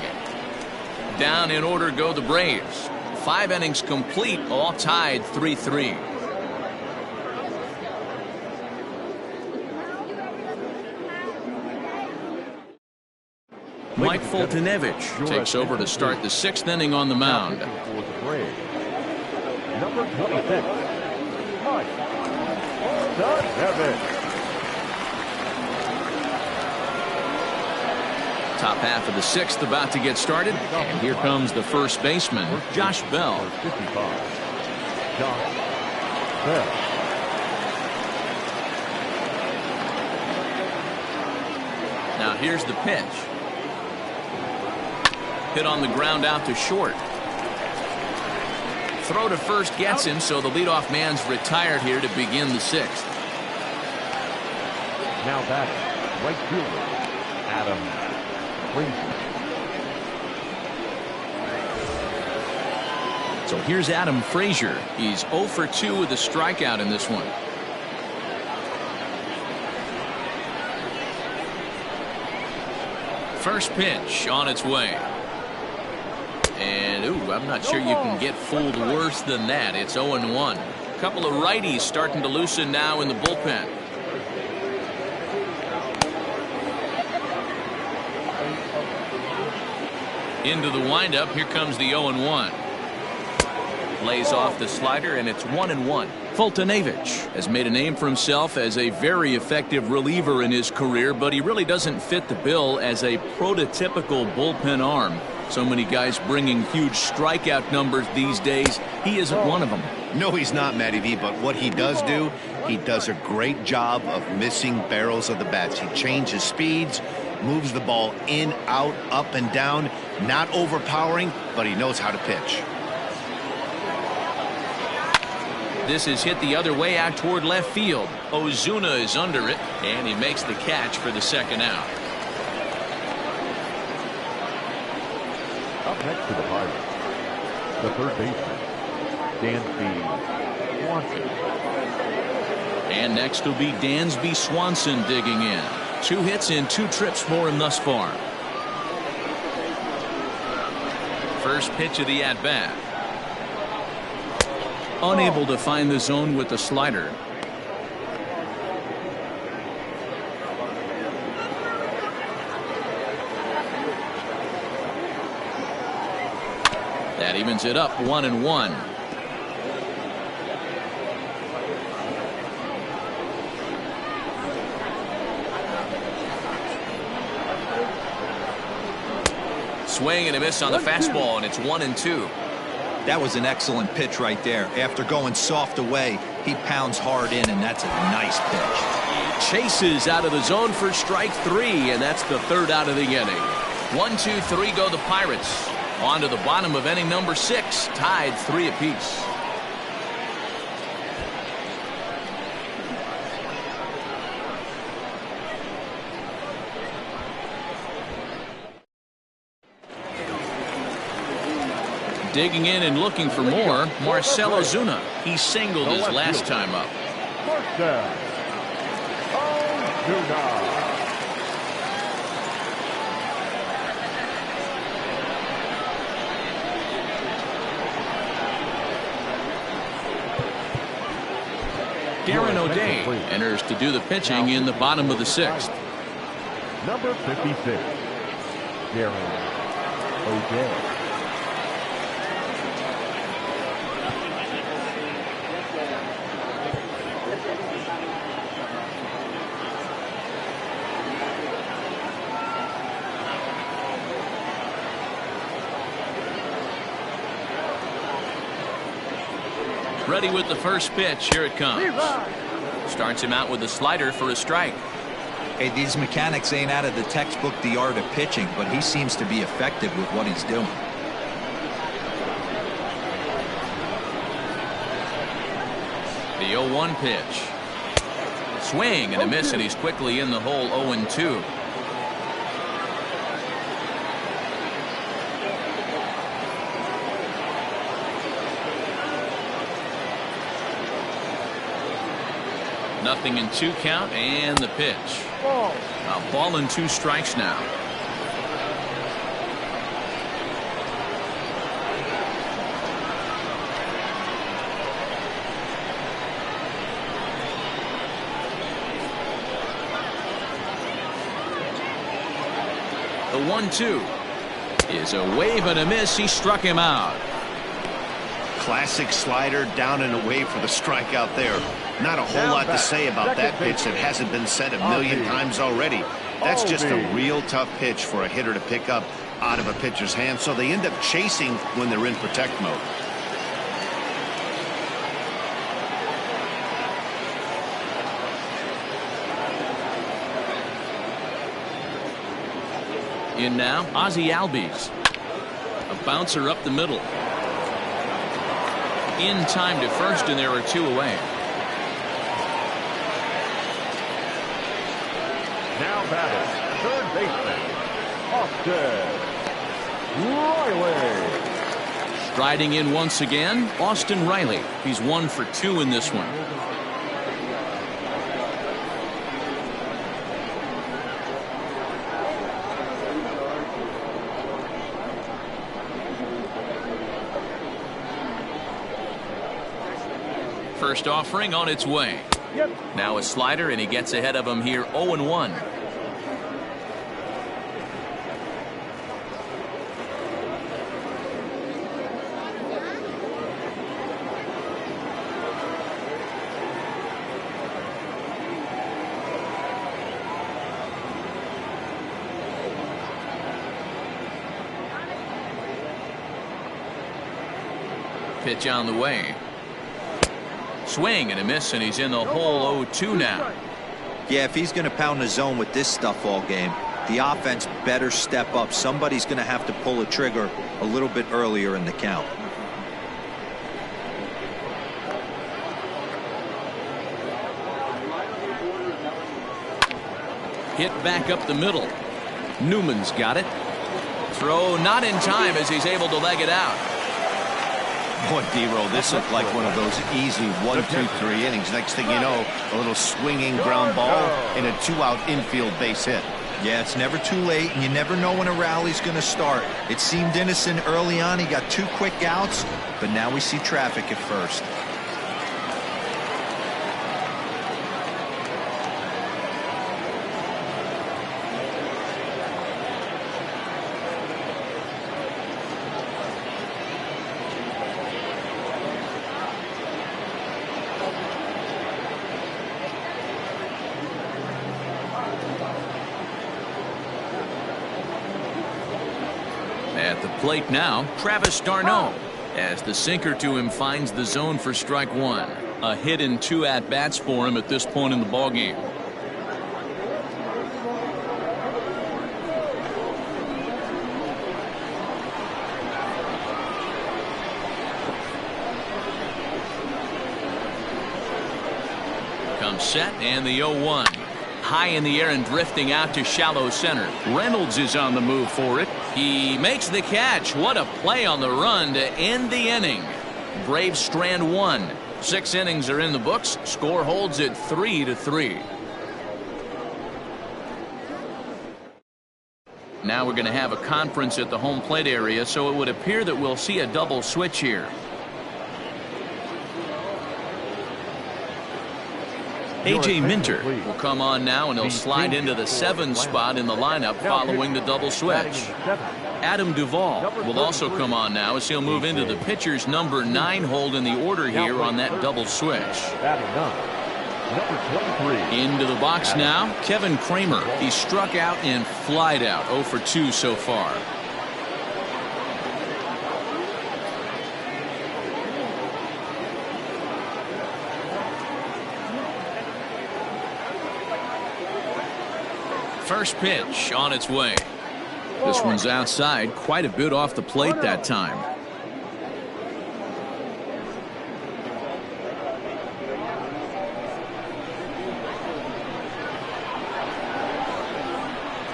Down in order go the Braves. 5 innings complete, all tied 3-3. Mike Foltynewicz takes over to start the 6th inning on the mound. Number 26, Mike Foltynewicz. Top half of the 6th about to get started, and here comes the first baseman, Josh Bell. 55, Josh Bell. Now here's the pitch. Hit on the ground out to short. Throw to first gets him, so the leadoff man's retired here to begin the 6th. Now batting, right fielder, Adam Frazier. So here's Adam Frazier. He's 0 for 2 with a strikeout in this one. First pitch on its way. And, ooh, I'm not sure you can get fooled worse than that. It's 0-1. A couple of righties starting to loosen now in the bullpen. Into the windup. Here comes the 0-1. Lays off the slider, and it's 1-1. Foltynewicz has made a name for himself as a very effective reliever in his career, but he really doesn't fit the bill as a prototypical bullpen arm. So many guys bringing huge strikeout numbers these days. He isn't one of them. No, he's not, Matty V, but what he does do, he does a great job of missing barrels of the bats. He changes speeds, moves the ball in, out, up, and down. Not overpowering, but he knows how to pitch. This is hit the other way out toward left field. Ozuna is under it, and he makes the catch for the 2nd out. Up next to the Pirates, the third baseman, Dansby Swanson. And next will be Dansby Swanson digging in. 2 hits and 2 trips for him thus far. First pitch of the at-bat. Unable to find the zone with the slider. That evens it up 1-1. Swing and a miss on the fastball, and it's 1-2. That was an excellent pitch right there. After going soft away, he pounds hard in, and that's a nice pitch. Chases out of the zone for strike 3, and that's the 3rd out of the inning. 1, 2, 3 go the Pirates. On to the bottom of inning number 6, tied 3 apiece. Digging in and looking for more, Marcell Ozuna. He singled his last time up. Darren O'Day enters to do the pitching in the bottom of the 6th. Number 56, Darren O'Day. Ready with the first pitch. Here it comes. Starts him out with a slider for a strike. Hey, these mechanics ain't out of the textbook The Art of Pitching, but he seems to be effective with what he's doing. The 0-1 pitch. Swing and a miss, and he's quickly in the hole. 0-2. Nothing in 2 count, and the pitch. A ball and 2 strikes now. The 1-2 is a wave and a miss. He struck him out. Classic slider down and away for the strikeout there. Not a whole lot to say about that pitch that hasn't been said a million times already. That's just a real tough pitch for a hitter to pick up out of a pitcher's hand, so they end up chasing when they're in protect mode. In now, Ozzie Albies. A bouncer up the middle. In time to first, and there are 2 away. Now batting, third baseman, Austin Riley. Striding in once again, Austin Riley. He's 1 for 2 in this one. First offering on its way. Now a slider, and he gets ahead of him here. 0-1. Pitch on the way. Swing and a miss, and he's in the hole. 0-2 now. Yeah, if he's going to pound the zone with this stuff all game, the offense better step up. Somebody's going to have to pull a trigger a little bit earlier in the count. Hit back up the middle. Newman's got it. Throw not in time as he's able to leg it out. Boy, D-Roll, this looked like one of those easy 1, 2, 3 innings. Next thing you know, a little swinging ground ball and a 2-out infield base hit. Yeah, it's never too late, and you never know when a rally's going to start. It seemed innocent early on. He got 2 quick outs, but now we see traffic at first. plate now, Travis Darnold, as the sinker to him finds the zone for strike one. A hit and 2 at-bats for him at this point in the ballgame. Comes set and the 0-1. High in the air and drifting out to shallow center. Reynolds is on the move for it. He makes the catch. What a play on the run to end the inning. Braves strand 1. 6 innings are in the books. Score holds at 3-3. Now we're going to have a conference at the home plate area, so it would appear that we'll see a double switch here. A.J. Minter will come on now, and he'll slide into the 7 spot in the lineup following the double switch. Adam Duvall will also come on now as he'll move into the pitcher's number 9 hold in the order here on that double switch. Into the box now, Kevin Cramer. He struck out and flied out, 0 for 2 so far. First pitch on its way. This one's outside, quite a bit off the plate that time.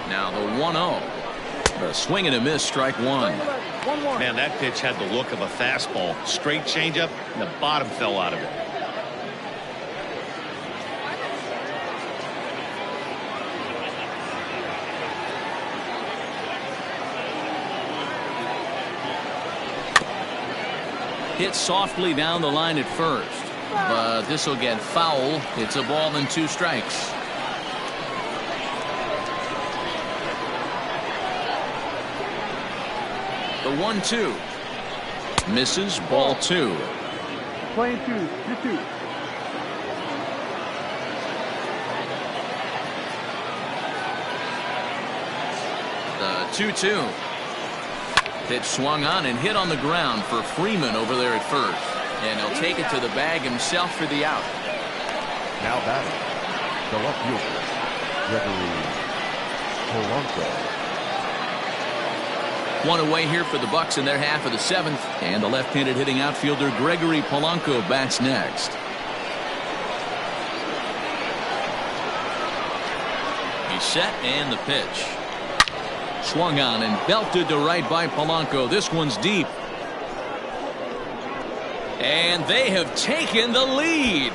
Now the 1-0. A swing and a miss, strike one. Man, that pitch had the look of a fastball. Straight changeup, and the bottom fell out of it. Hit softly down the line at first, but this will get foul. It's a ball and 2 strikes. The 1-2 misses, ball 2. Playing 2-2. The 2-2. Pitch swung on and hit on the ground for Freeman over there at first. And he'll take it to the bag himself for the out. Now batting, the left fielder, Gregory Polanco. One away here for the Bucks in their half of the 7th. And the left-handed hitting outfielder Gregory Polanco bats next. He's set and the pitch. Swung on and belted to right by Polanco. This one's deep. And they have taken the lead.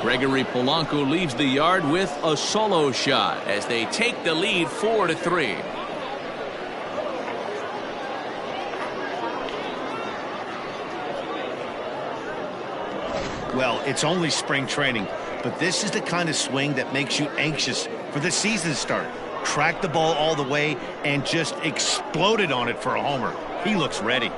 Gregory Polanco leaves the yard with a solo shot as they take the lead 4-3. Well, it's only spring training, but this is the kind of swing that makes you anxious for the season start. Tracked the ball all the way and just exploded on it for a homer. He looks ready.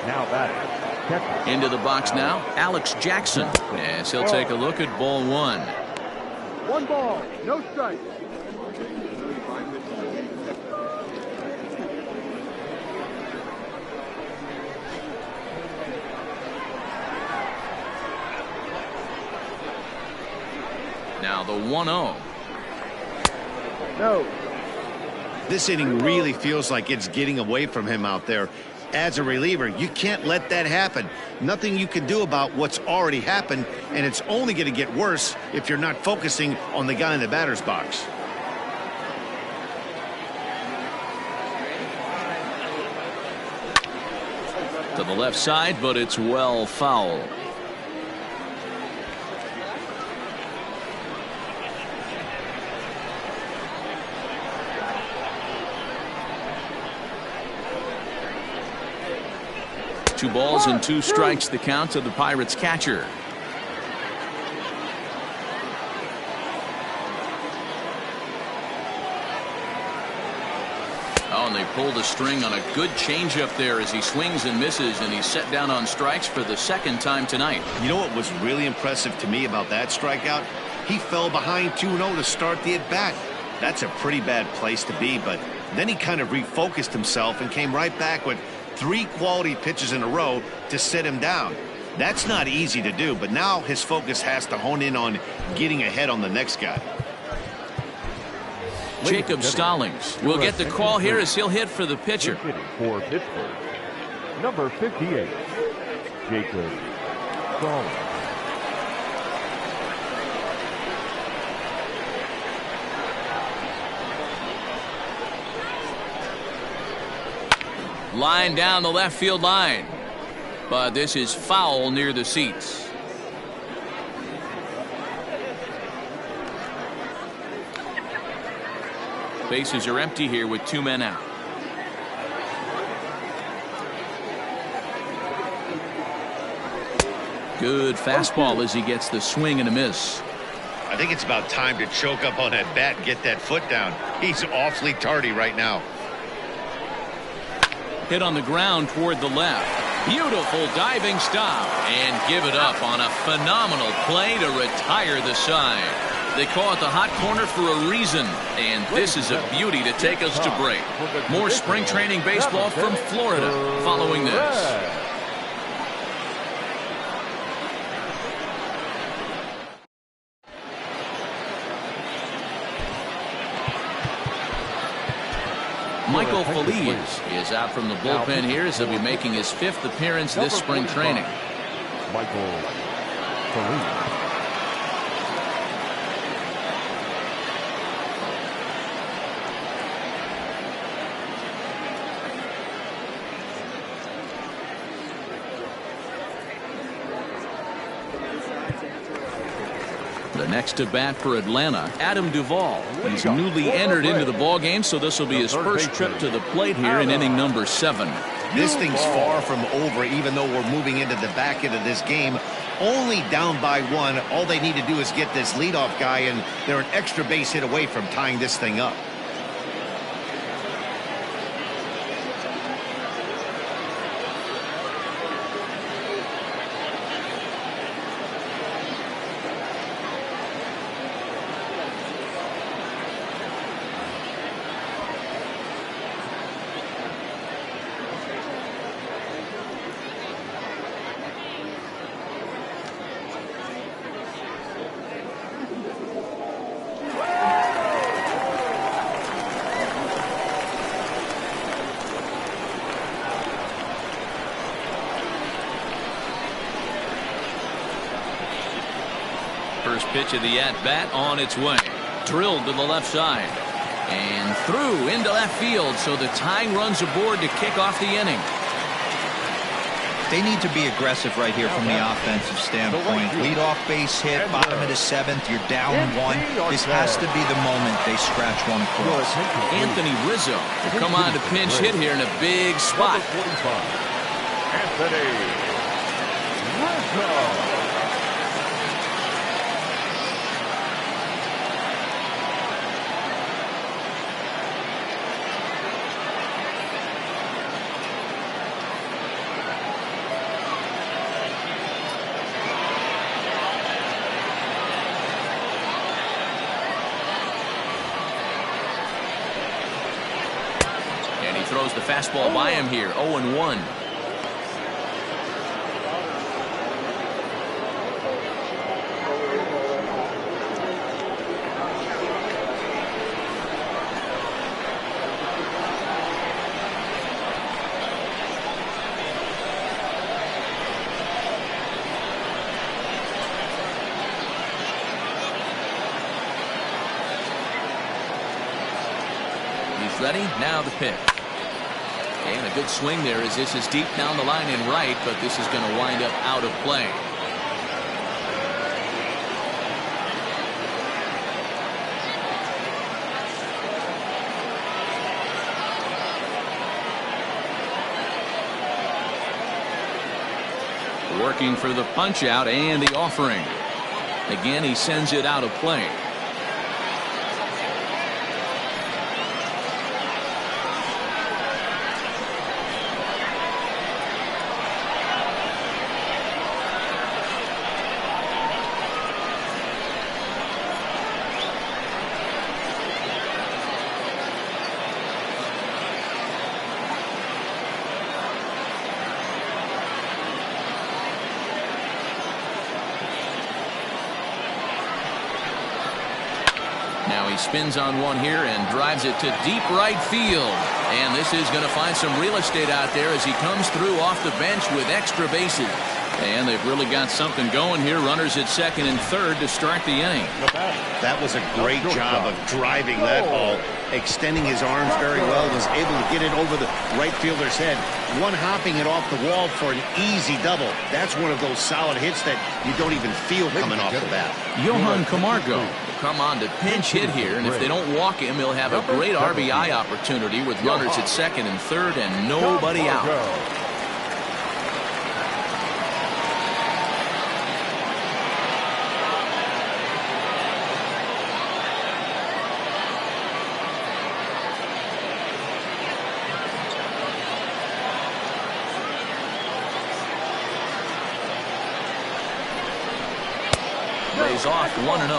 Now batting, into the box now, Alex Jackson, as he'll take a look at ball 1. 1 ball, no strike. Now the 1-0. No. This inning really feels like it's getting away from him out there. As a reliever, you can't let that happen. Nothing you can do about what's already happened, and it's only going to get worse if you're not focusing on the guy in the batter's box. To the left side, but it's well foul. Two balls and 2 strikes, the count to the Pirates catcher. And they pulled the string on a good changeup there as he swings and misses, and he's set down on strikes for the second time tonight. You know what was really impressive to me about that strikeout? He fell behind 2-0 to start the at-bat. That's a pretty bad place to be, but then he kind of refocused himself and came right back with 3 quality pitches in a row to sit him down. That's not easy to do, but now his focus has to hone in on getting ahead on the next guy. Jacob Stallings will get the call here as he'll hit for the pitcher. For Pittsburgh, number 58, Jacob Stallings. Line down the left field line, but this is foul near the seats. Bases are empty here with 2 men out. Good fastball as he gets the swing and a miss. I think it's about time to choke up on that bat and get that foot down. He's awfully tardy right now. Hit on the ground toward the left. Beautiful diving stop, and give it up on a phenomenal play to retire the side. They call it the hot corner for a reason, and this is a beauty to take us to break. More spring training baseball from Florida following this. Michael Feliz is out from the bullpen here as he'll be making his 5th appearance this spring training. Michael Feliz. The next to bat for Atlanta, Adam Duvall. He's newly entered into the ball game, so this will be his first trip to the plate here in inning number 7. This thing's far from over, even though we're moving into the back end of this game. Only down by 1. All they need to do is get this leadoff guy, and they're an extra base hit away from tying this thing up. First pitch of the at-bat on its way. Drilled to the left side. And through into left field, so the tying runs aboard to kick off the inning. They need to be aggressive right here from the offensive standpoint. Lead-off base hit, bottom of the 7th, you're down 1. This has to be the moment they scratch one across. Anthony Rizzo will come on to pinch hit here in a big spot. Anthony Rizzo. Throws the fastball by him here. 0-1. He's ready. Now the pitch. And a good swing there as this is deep down the line and right, but this is going to wind up out of play. Working for the punch out and the offering. Again, he sends it out of play. Now he spins on one here and drives it to deep right field. And this is going to find some real estate out there as he comes through off the bench with extra bases. And they've really got something going here. Runners at second and third to start the inning. That was a great job of driving that ball, extending his arms very well, was able to get it over the right fielder's head, one-hopping it off the wall for an easy double. That's one of those solid hits that you don't even feel coming off the bat. Johan Camargo will come on to pinch hit here, and if they don't walk him, he'll have a great RBI opportunity with runners at second and third and nobody out. Lays off 1-0.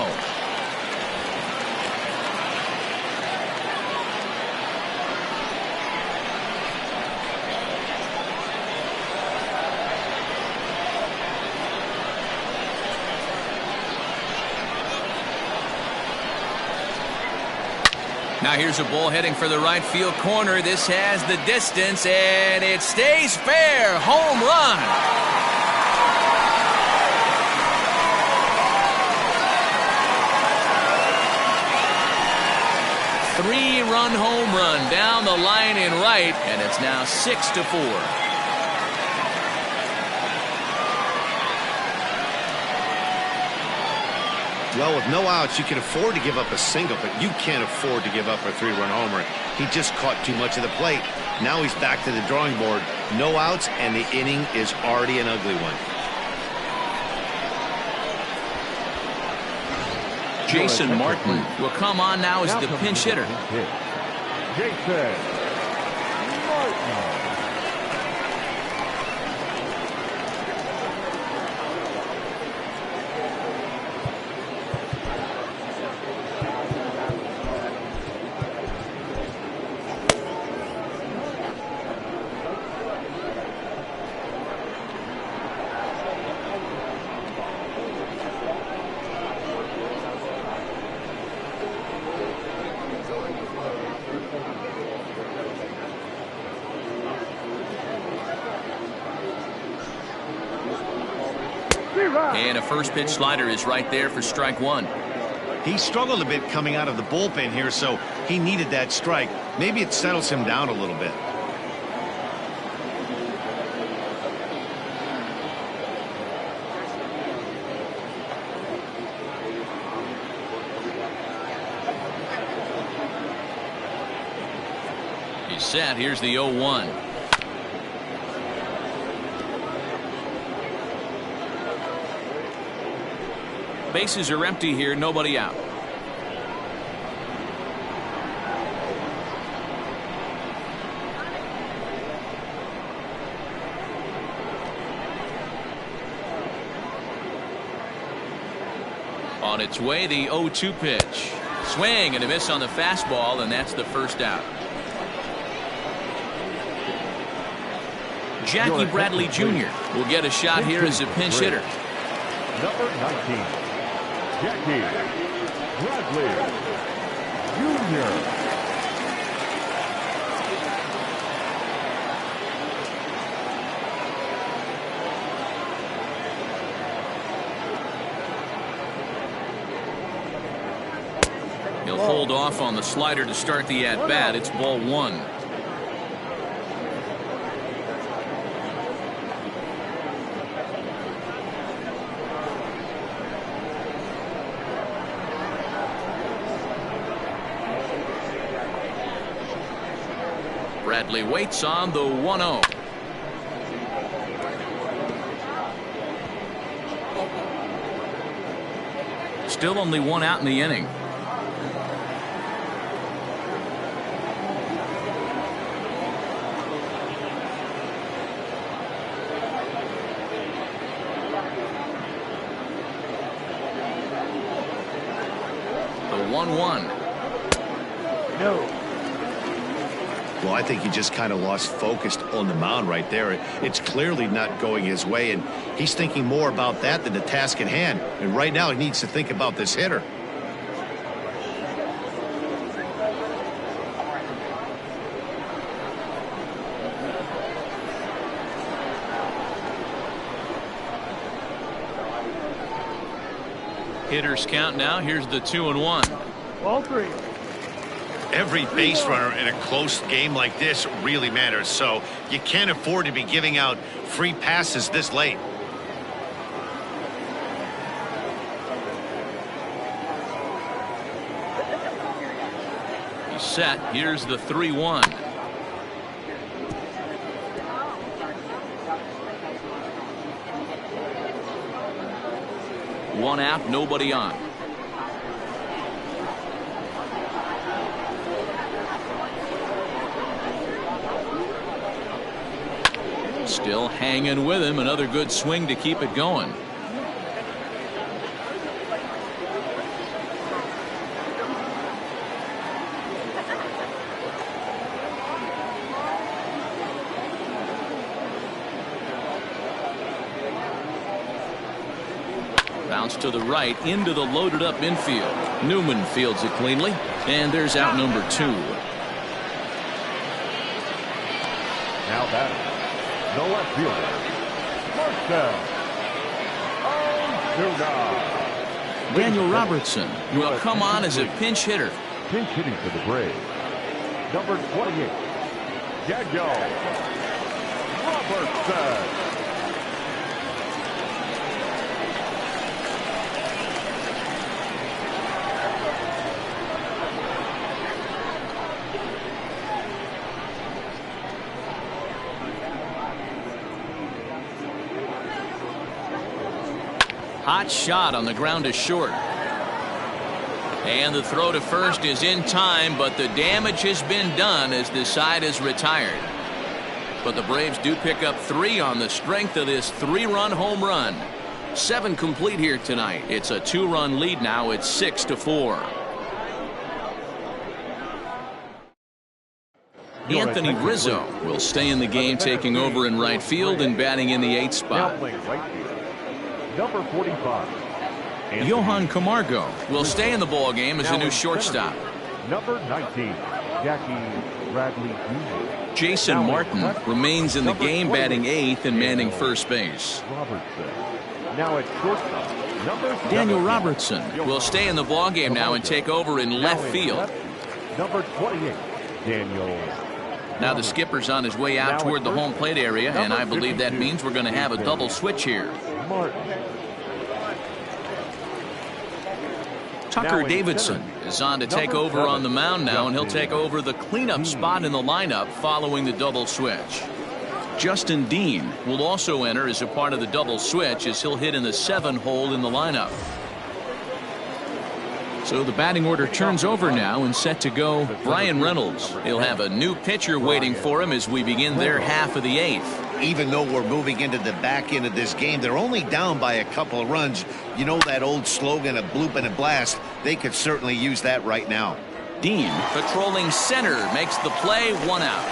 Now here's a ball heading for the right field corner. This has the distance, and it stays fair. Home run. Three-run home run down the line in right, and it's now 6-4. Well, with no outs, you can afford to give up a single, but you can't afford to give up a three-run homer. He just caught too much of the plate. Now he's back to the drawing board. No outs, and the inning is already an ugly one. Jason Martin will come on now as the pinch hitter. Jason Martin. And a first pitch slider is right there for strike one. He struggled a bit coming out of the bullpen here, so he needed that strike. Maybe it settles him down a little bit. He's set. Here's the 0-1. Bases are empty here, nobody out. On its way, the 0-2 pitch. Swing and a miss on the fastball, and that's the first out. Jackie Bradley Jr. will get a shot here as a pinch hitter. Number 19, Jackie Bradley Jr. He'll hold off on the slider to start the at-bat. It's ball one. Bradley waits on the 1-0. Still only one out in the inning. The 1-1. No. Well, I think he just kind of lost focus on the mound right there. It's clearly not going his way, and he's thinking more about that than the task at hand. And right now he needs to think about this hitter. Hitters count now. Here's the 2-1. Ball 3. Every base runner in a close game like this really matters, so you can't afford to be giving out free passes this late. He's set. Here's the 3-1. One out, nobody on. Still hanging with him. Another good swing to keep it going. Bounce to the right into the loaded up infield. Newman fields it cleanly, and there's out number 2. Now batting, the left fielder, Marcell. Daniel Robertson will come on as a pinch hitter. Pinch hitting for the Braves. Number 28, Daniel Robertson. Hot shot on the ground is short. And the throw to first is in time, but the damage has been done as the side is retired. But the Braves do pick up 3 on the strength of this 3-run home run. 7 complete here tonight. It's a 2-run lead now. It's 6-4. Anthony Rizzo will stay in the game, taking over in right field and batting in the 8th spot. Number 45. Johan Camargo will stay in the ball game as a new shortstop. Number 19, Jackie Bradley Jr. Jason Martin remains in the game, batting 8th and manning first base. Now at shortstop, Daniel Robertson will stay in the ball game now and take over in left field. Number 28, Daniel. Now the skipper's on his way out toward the home plate area, and I believe that means we're going to have a double switch here. Tucker Davidson is on to take over on the mound now, and he'll take over the cleanup spot in the lineup following the double switch. Justin Dean will also enter as a part of the double switch as he'll hit in the 7 hole in the lineup. So the batting order turns over now and set to go Brian Reynolds. He'll have a new pitcher waiting for him as we begin their half of the 8th. Even though we're moving into the back end of this game, they're only down by a couple of runs. You know that old slogan, a bloop and a blast? They could certainly use that right now. Dean, patrolling center, makes the play, 1 out.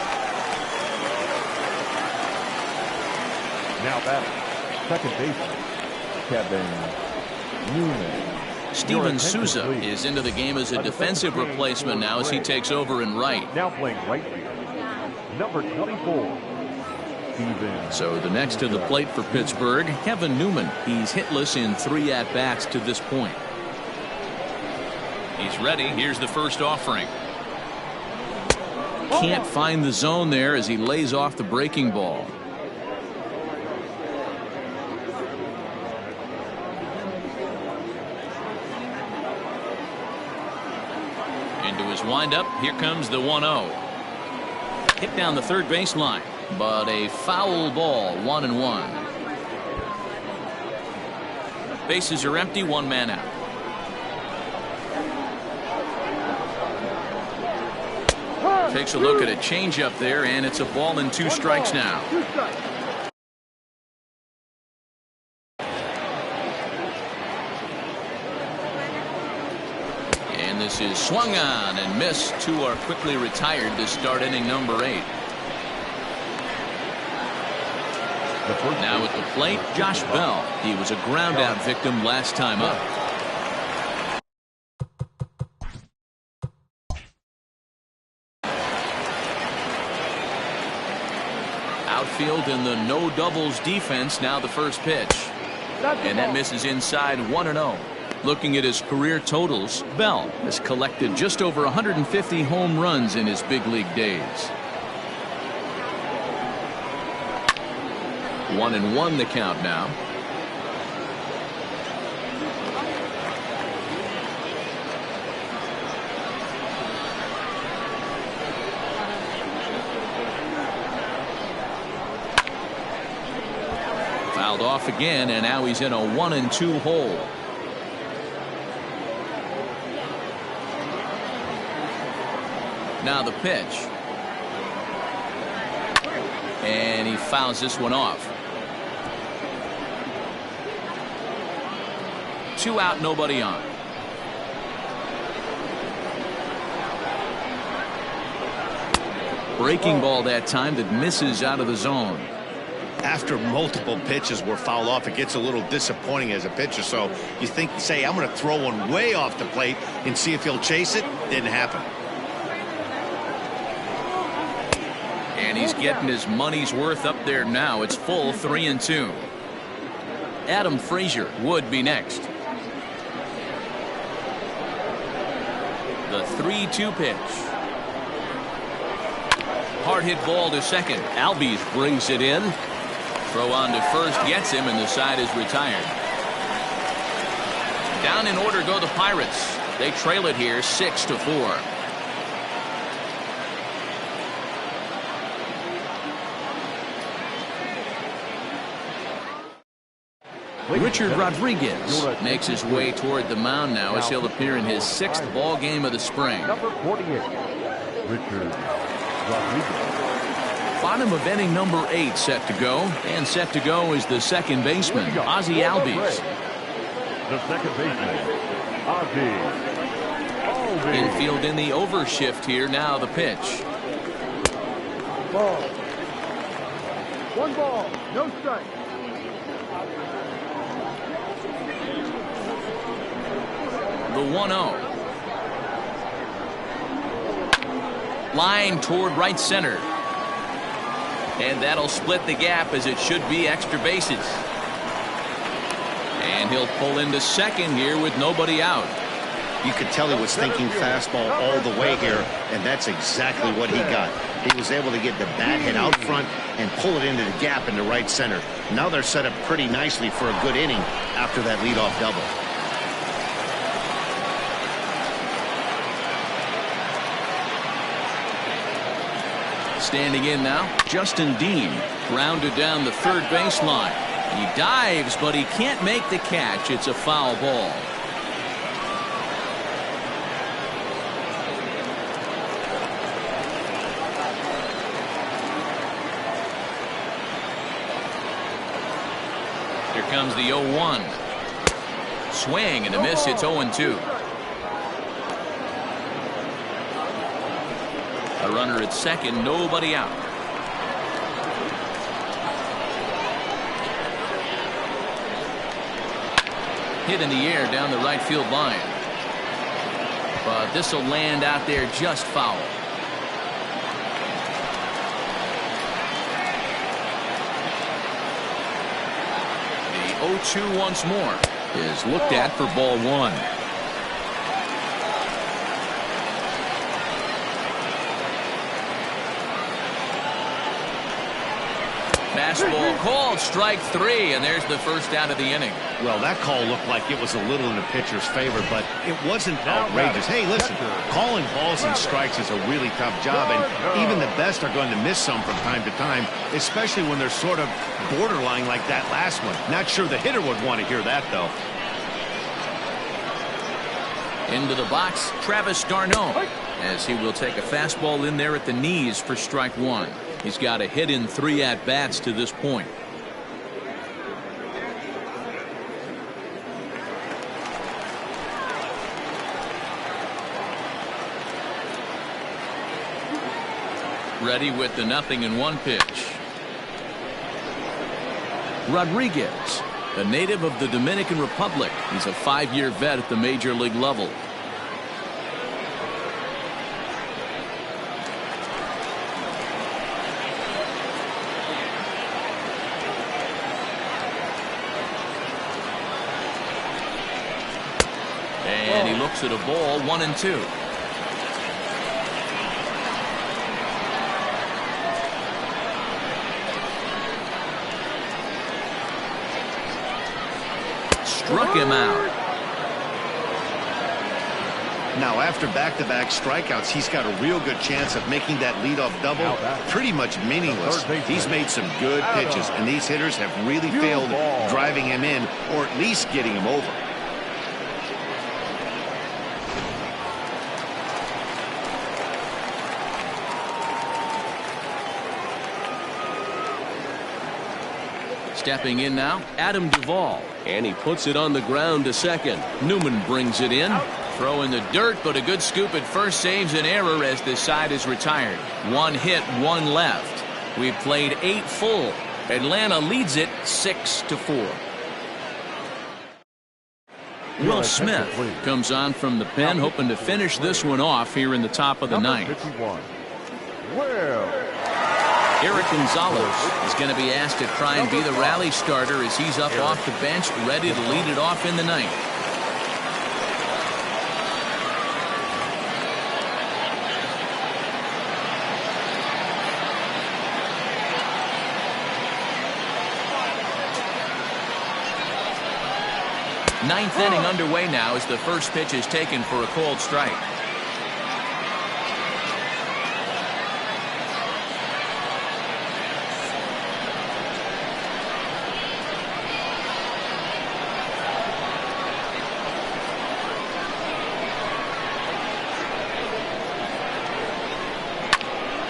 Now batting, second baseman, Kevin Newman. Steven Souza is into the game as a defensive replacement now as he takes over in right. Now playing right field, number 24. So the next to the plate for Pittsburgh, Kevin Newman. He's hitless in 3 at-bats to this point. He's ready. Here's the first offering. Can't find the zone there as he lays off the breaking ball. Into his windup. Here comes the 1-0. Hit down the third baseline. But a foul ball, 1-1. Bases are empty, 1 man out. Takes a look at a changeup there, and it's a ball and 2 strikes now. And this is swung on and missed. 2 are quickly retired to start inning number 8. Now at the plate, Josh Bell. He was a ground out victim last time up. Outfield in the no doubles defense. Now the first pitch. And that misses inside, 1-0. Looking at his career totals, Bell has collected just over 150 home runs in his big league days. 1-1 the count now. Fouled off again, and now he's in a 1-2 hole. Now the pitch. And he fouls this one off. 2 out, nobody on. Breaking ball that time that misses out of the zone. After multiple pitches were fouled off, it gets a little disappointing as a pitcher. So you say, I'm going to throw one way off the plate and see if he'll chase it. Didn't happen. And he's getting his money's worth up there now. It's full 3-2. Adam Frazier would be next. The 3-2 pitch. Hard hit ball to second. Albies brings it in. Throw on to first gets him, and the side is retired. Down in order go the Pirates. They trail it here 6-4. Richard Rodriguez makes his way toward the mound now as he'll appear in his 6th ball game of the spring. Number 48, Richard Rodriguez. Bottom of inning number 8 set to go, and set to go is the second baseman, Ozzie Albies. The second baseman, Ozzie Albies. Infield in the overshift here. Now the pitch. Ball. 1 ball, no strike. The 1-0. Line toward right center. And that'll split the gap, as it should be extra bases. And he'll pull into second here with nobody out. You could tell he was thinking fastball all the way here, and that's exactly what he got. He was able to get the bat hit out front and pull it into the gap into right center. Now they're set up pretty nicely for a good inning after that leadoff double. Standing in now, Justin Dean, grounded down the third baseline. He dives, but he can't make the catch. It's a foul ball. Here comes the 0-1. Swing and a miss. It's 0-2. A runner at second, nobody out. Hit in the air down the right field line. But this will land out there just foul. The 0-2 once more is looked at for ball 1. Fastball called, strike 3, and there's the first out of the inning. Well, that call looked like it was a little in the pitcher's favor, but it wasn't outrageous. Hey, listen, calling balls and strikes is a really tough job, and even the best are going to miss some from time to time, especially when they're sort of borderline like that last one. Not sure the hitter would want to hear that, though. Into the box, Travis Darnold, as he will take a fastball in there at the knees for strike 1. He's got a hit in 3 at-bats to this point. Ready with the 0-1 pitch. Rodriguez, a native of the Dominican Republic. He's a 5-year vet at the major league level. And he looks at a ball, 1-2. Struck him out. Now, after back-to-back strikeouts, he's got a real good chance of making that leadoff double pretty much meaningless. He's made some good pitches, and these hitters have really failed driving him in or at least getting him over. Stepping in now, Adam Duvall. And he puts it on the ground to second. Newman brings it in. Throw in the dirt, but a good scoop at first saves an error as the side is retired. 1 hit, 1 left. We've played 8 full. Atlanta leads it 6-4. Will Smith comes on from the pen, hoping to finish this one off here in the top of the ninth. Eric Gonzalez is going to be asked to try and be the rally starter as he's up off the bench, ready to lead it off in the ninth. Ninth inning underway now as the first pitch is taken for a called strike.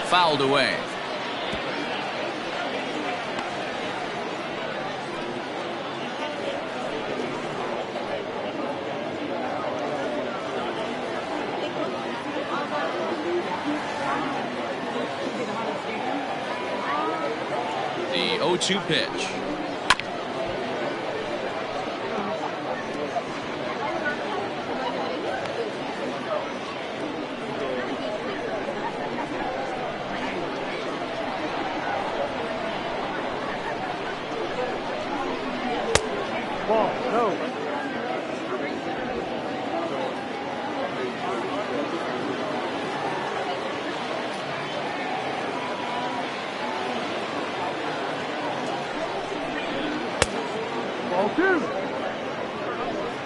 Fouled away. The 0-2 pitch.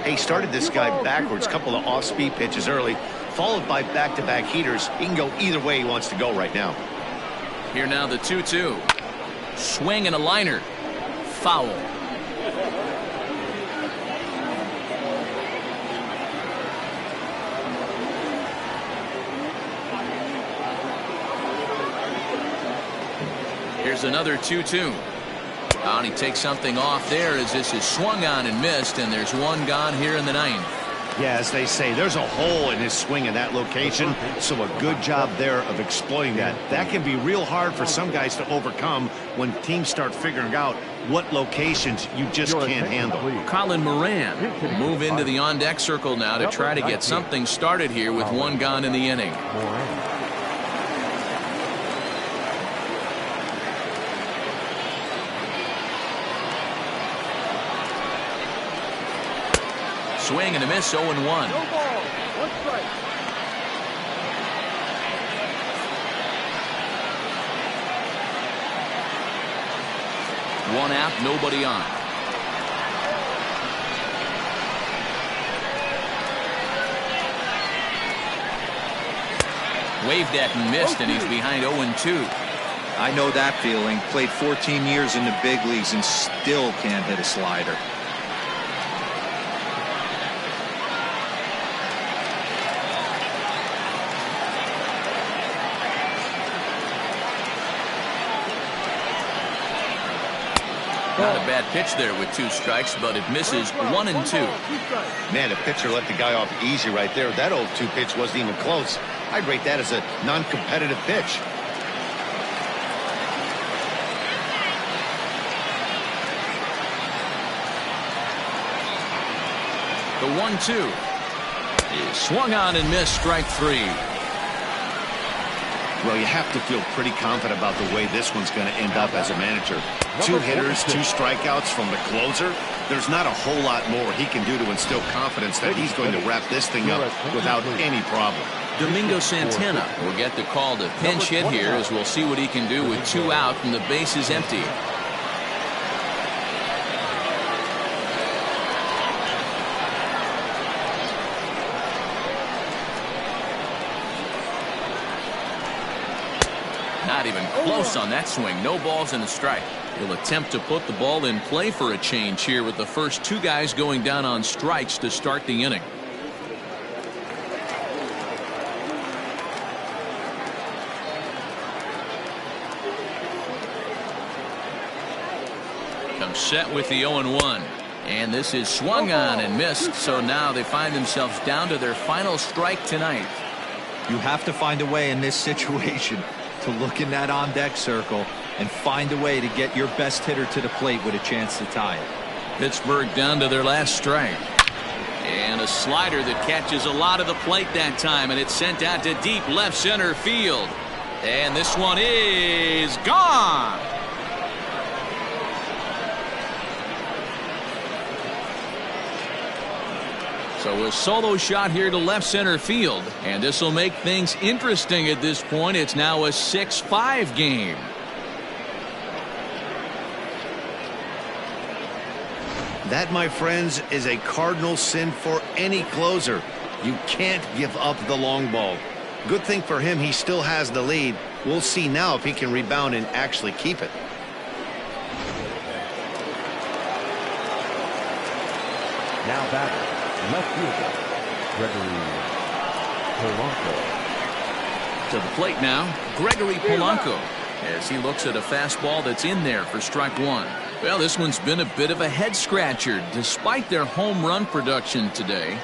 He started this guy backwards, couple of off-speed pitches early, followed by back-to-back heaters. He can go either way he wants to go right now. Here now the 2-2. Swing and a liner. Foul. Here's another 2-2. And he takes something off there as this is swung on and missed, and there's one gone here in the ninth. Yeah, as they say, there's a hole in his swing in that location, so a good job there of exploiting that. That can be real hard for some guys to overcome when teams start figuring out what locations you just can't handle. Colin Moran will move into the on-deck circle now to try to get something started here with one gone in the inning. Swing and a miss, 0-1. No ball, 1 strike. One out, nobody on. Waved at and missed, and he's behind 0-2. I know that feeling. Played 14 years in the big leagues and still can't hit a slider. Not a bad pitch there with 2 strikes, but it misses 1-2. Man, the pitcher let the guy off easy right there. That 0-2 pitch wasn't even close. I'd rate that as a non-competitive pitch. The 1-2 is swung on and missed, strike 3. Well, you have to feel pretty confident about the way this one's going to end up as a manager. 2 hitters, 2 strikeouts from the closer. There's not a whole lot more he can do to instill confidence that he's going to wrap this thing up without any problem. Domingo Santana will get the call to pinch hit here, as we'll see what he can do with 2 out and the base is empty. Not even close on that swing. No balls and a strike. He'll attempt to put the ball in play for a change here with the first 2 guys going down on strikes to start the inning. Comes set with the 0-1. And this is swung on and missed. So now they find themselves down to their final strike tonight. You have to find a way in this situation to look in that on-deck circle and find a way to get your best hitter to the plate with a chance to tie it. Pittsburgh down to their last strike. And a slider that catches a lot of the plate that time, and it's sent out to deep left center field. And this one is gone. So a solo shot here to left center field, and this will make things interesting at this point. It's now a 6-5 game. That, my friends, is a cardinal sin for any closer. You can't give up the long ball. Good thing for him, he still has the lead. We'll see now if he can rebound and actually keep it. Now batter, left fielder, Gregory Polanco. To the plate now, Gregory Polanco, as he looks at a fastball that's in there for strike 1. Well, this one's been a bit of a head scratcher despite their home run production today.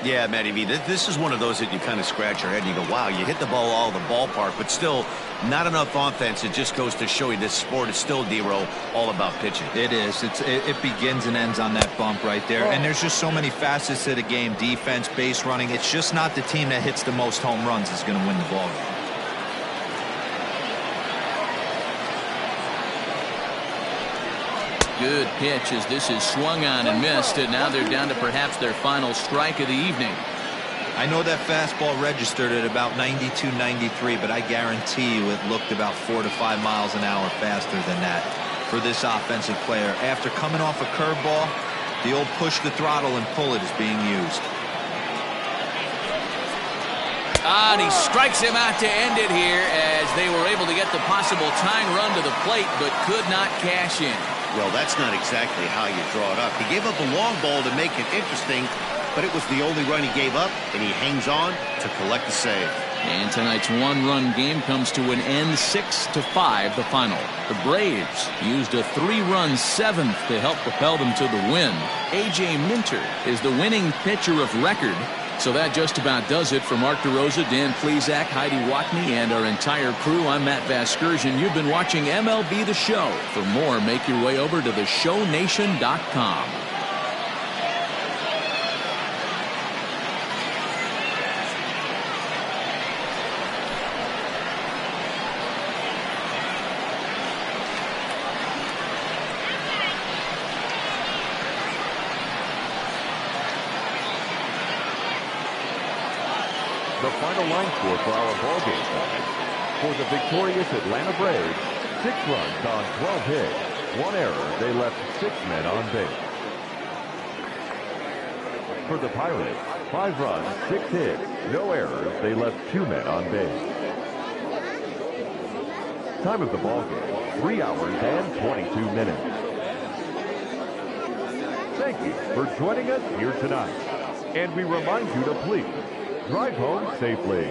Yeah, Matty V, this is one of those that you kind of scratch your head and you go, wow, you hit the ball all the ballpark, but still not enough offense. It just goes to show you this sport is still, D-Row, all about pitching. It is. It begins and ends on that bump right there. And there's just so many facets to the game. Defense, base running. It's just not the team that hits the most home runs is going to win the ball game. Good pitch as this is swung on and missed, and now they're down to perhaps their final strike of the evening. I know that fastball registered at about 92, 93, but I guarantee you it looked about 4 to 5 miles an hour faster than that for this offensive player. After coming off a curveball, the old push the throttle and pull it is being used. And he strikes him out to end it here as they were able to get the possible tying run to the plate but could not cash in. Well, that's not exactly how you draw it up. He gave up a long ball to make it interesting, but it was the only run he gave up, and he hangs on to collect the save. And tonight's 1-run game comes to an end, 6-5 the final. The Braves used a 3-run 7th to help propel them to the win. A.J. Minter is the winning pitcher of record. So that just about does it for Mark DeRosa, Dan Plesac, Heidi Watney, and our entire crew. I'm Matt Vasgersian. You've been watching MLB The Show. For more, make your way over to theshownation.com. The final line score for our ballgame tonight. For the victorious Atlanta Braves, 6 runs on 12 hits, 1 error. They left 6 men on base. For the Pirates, 5 runs, 6 hits, no errors. They left 2 men on base. Time of the ballgame, 3 hours and 22 minutes. Thank you for joining us here tonight. And we remind you to please drive home safely.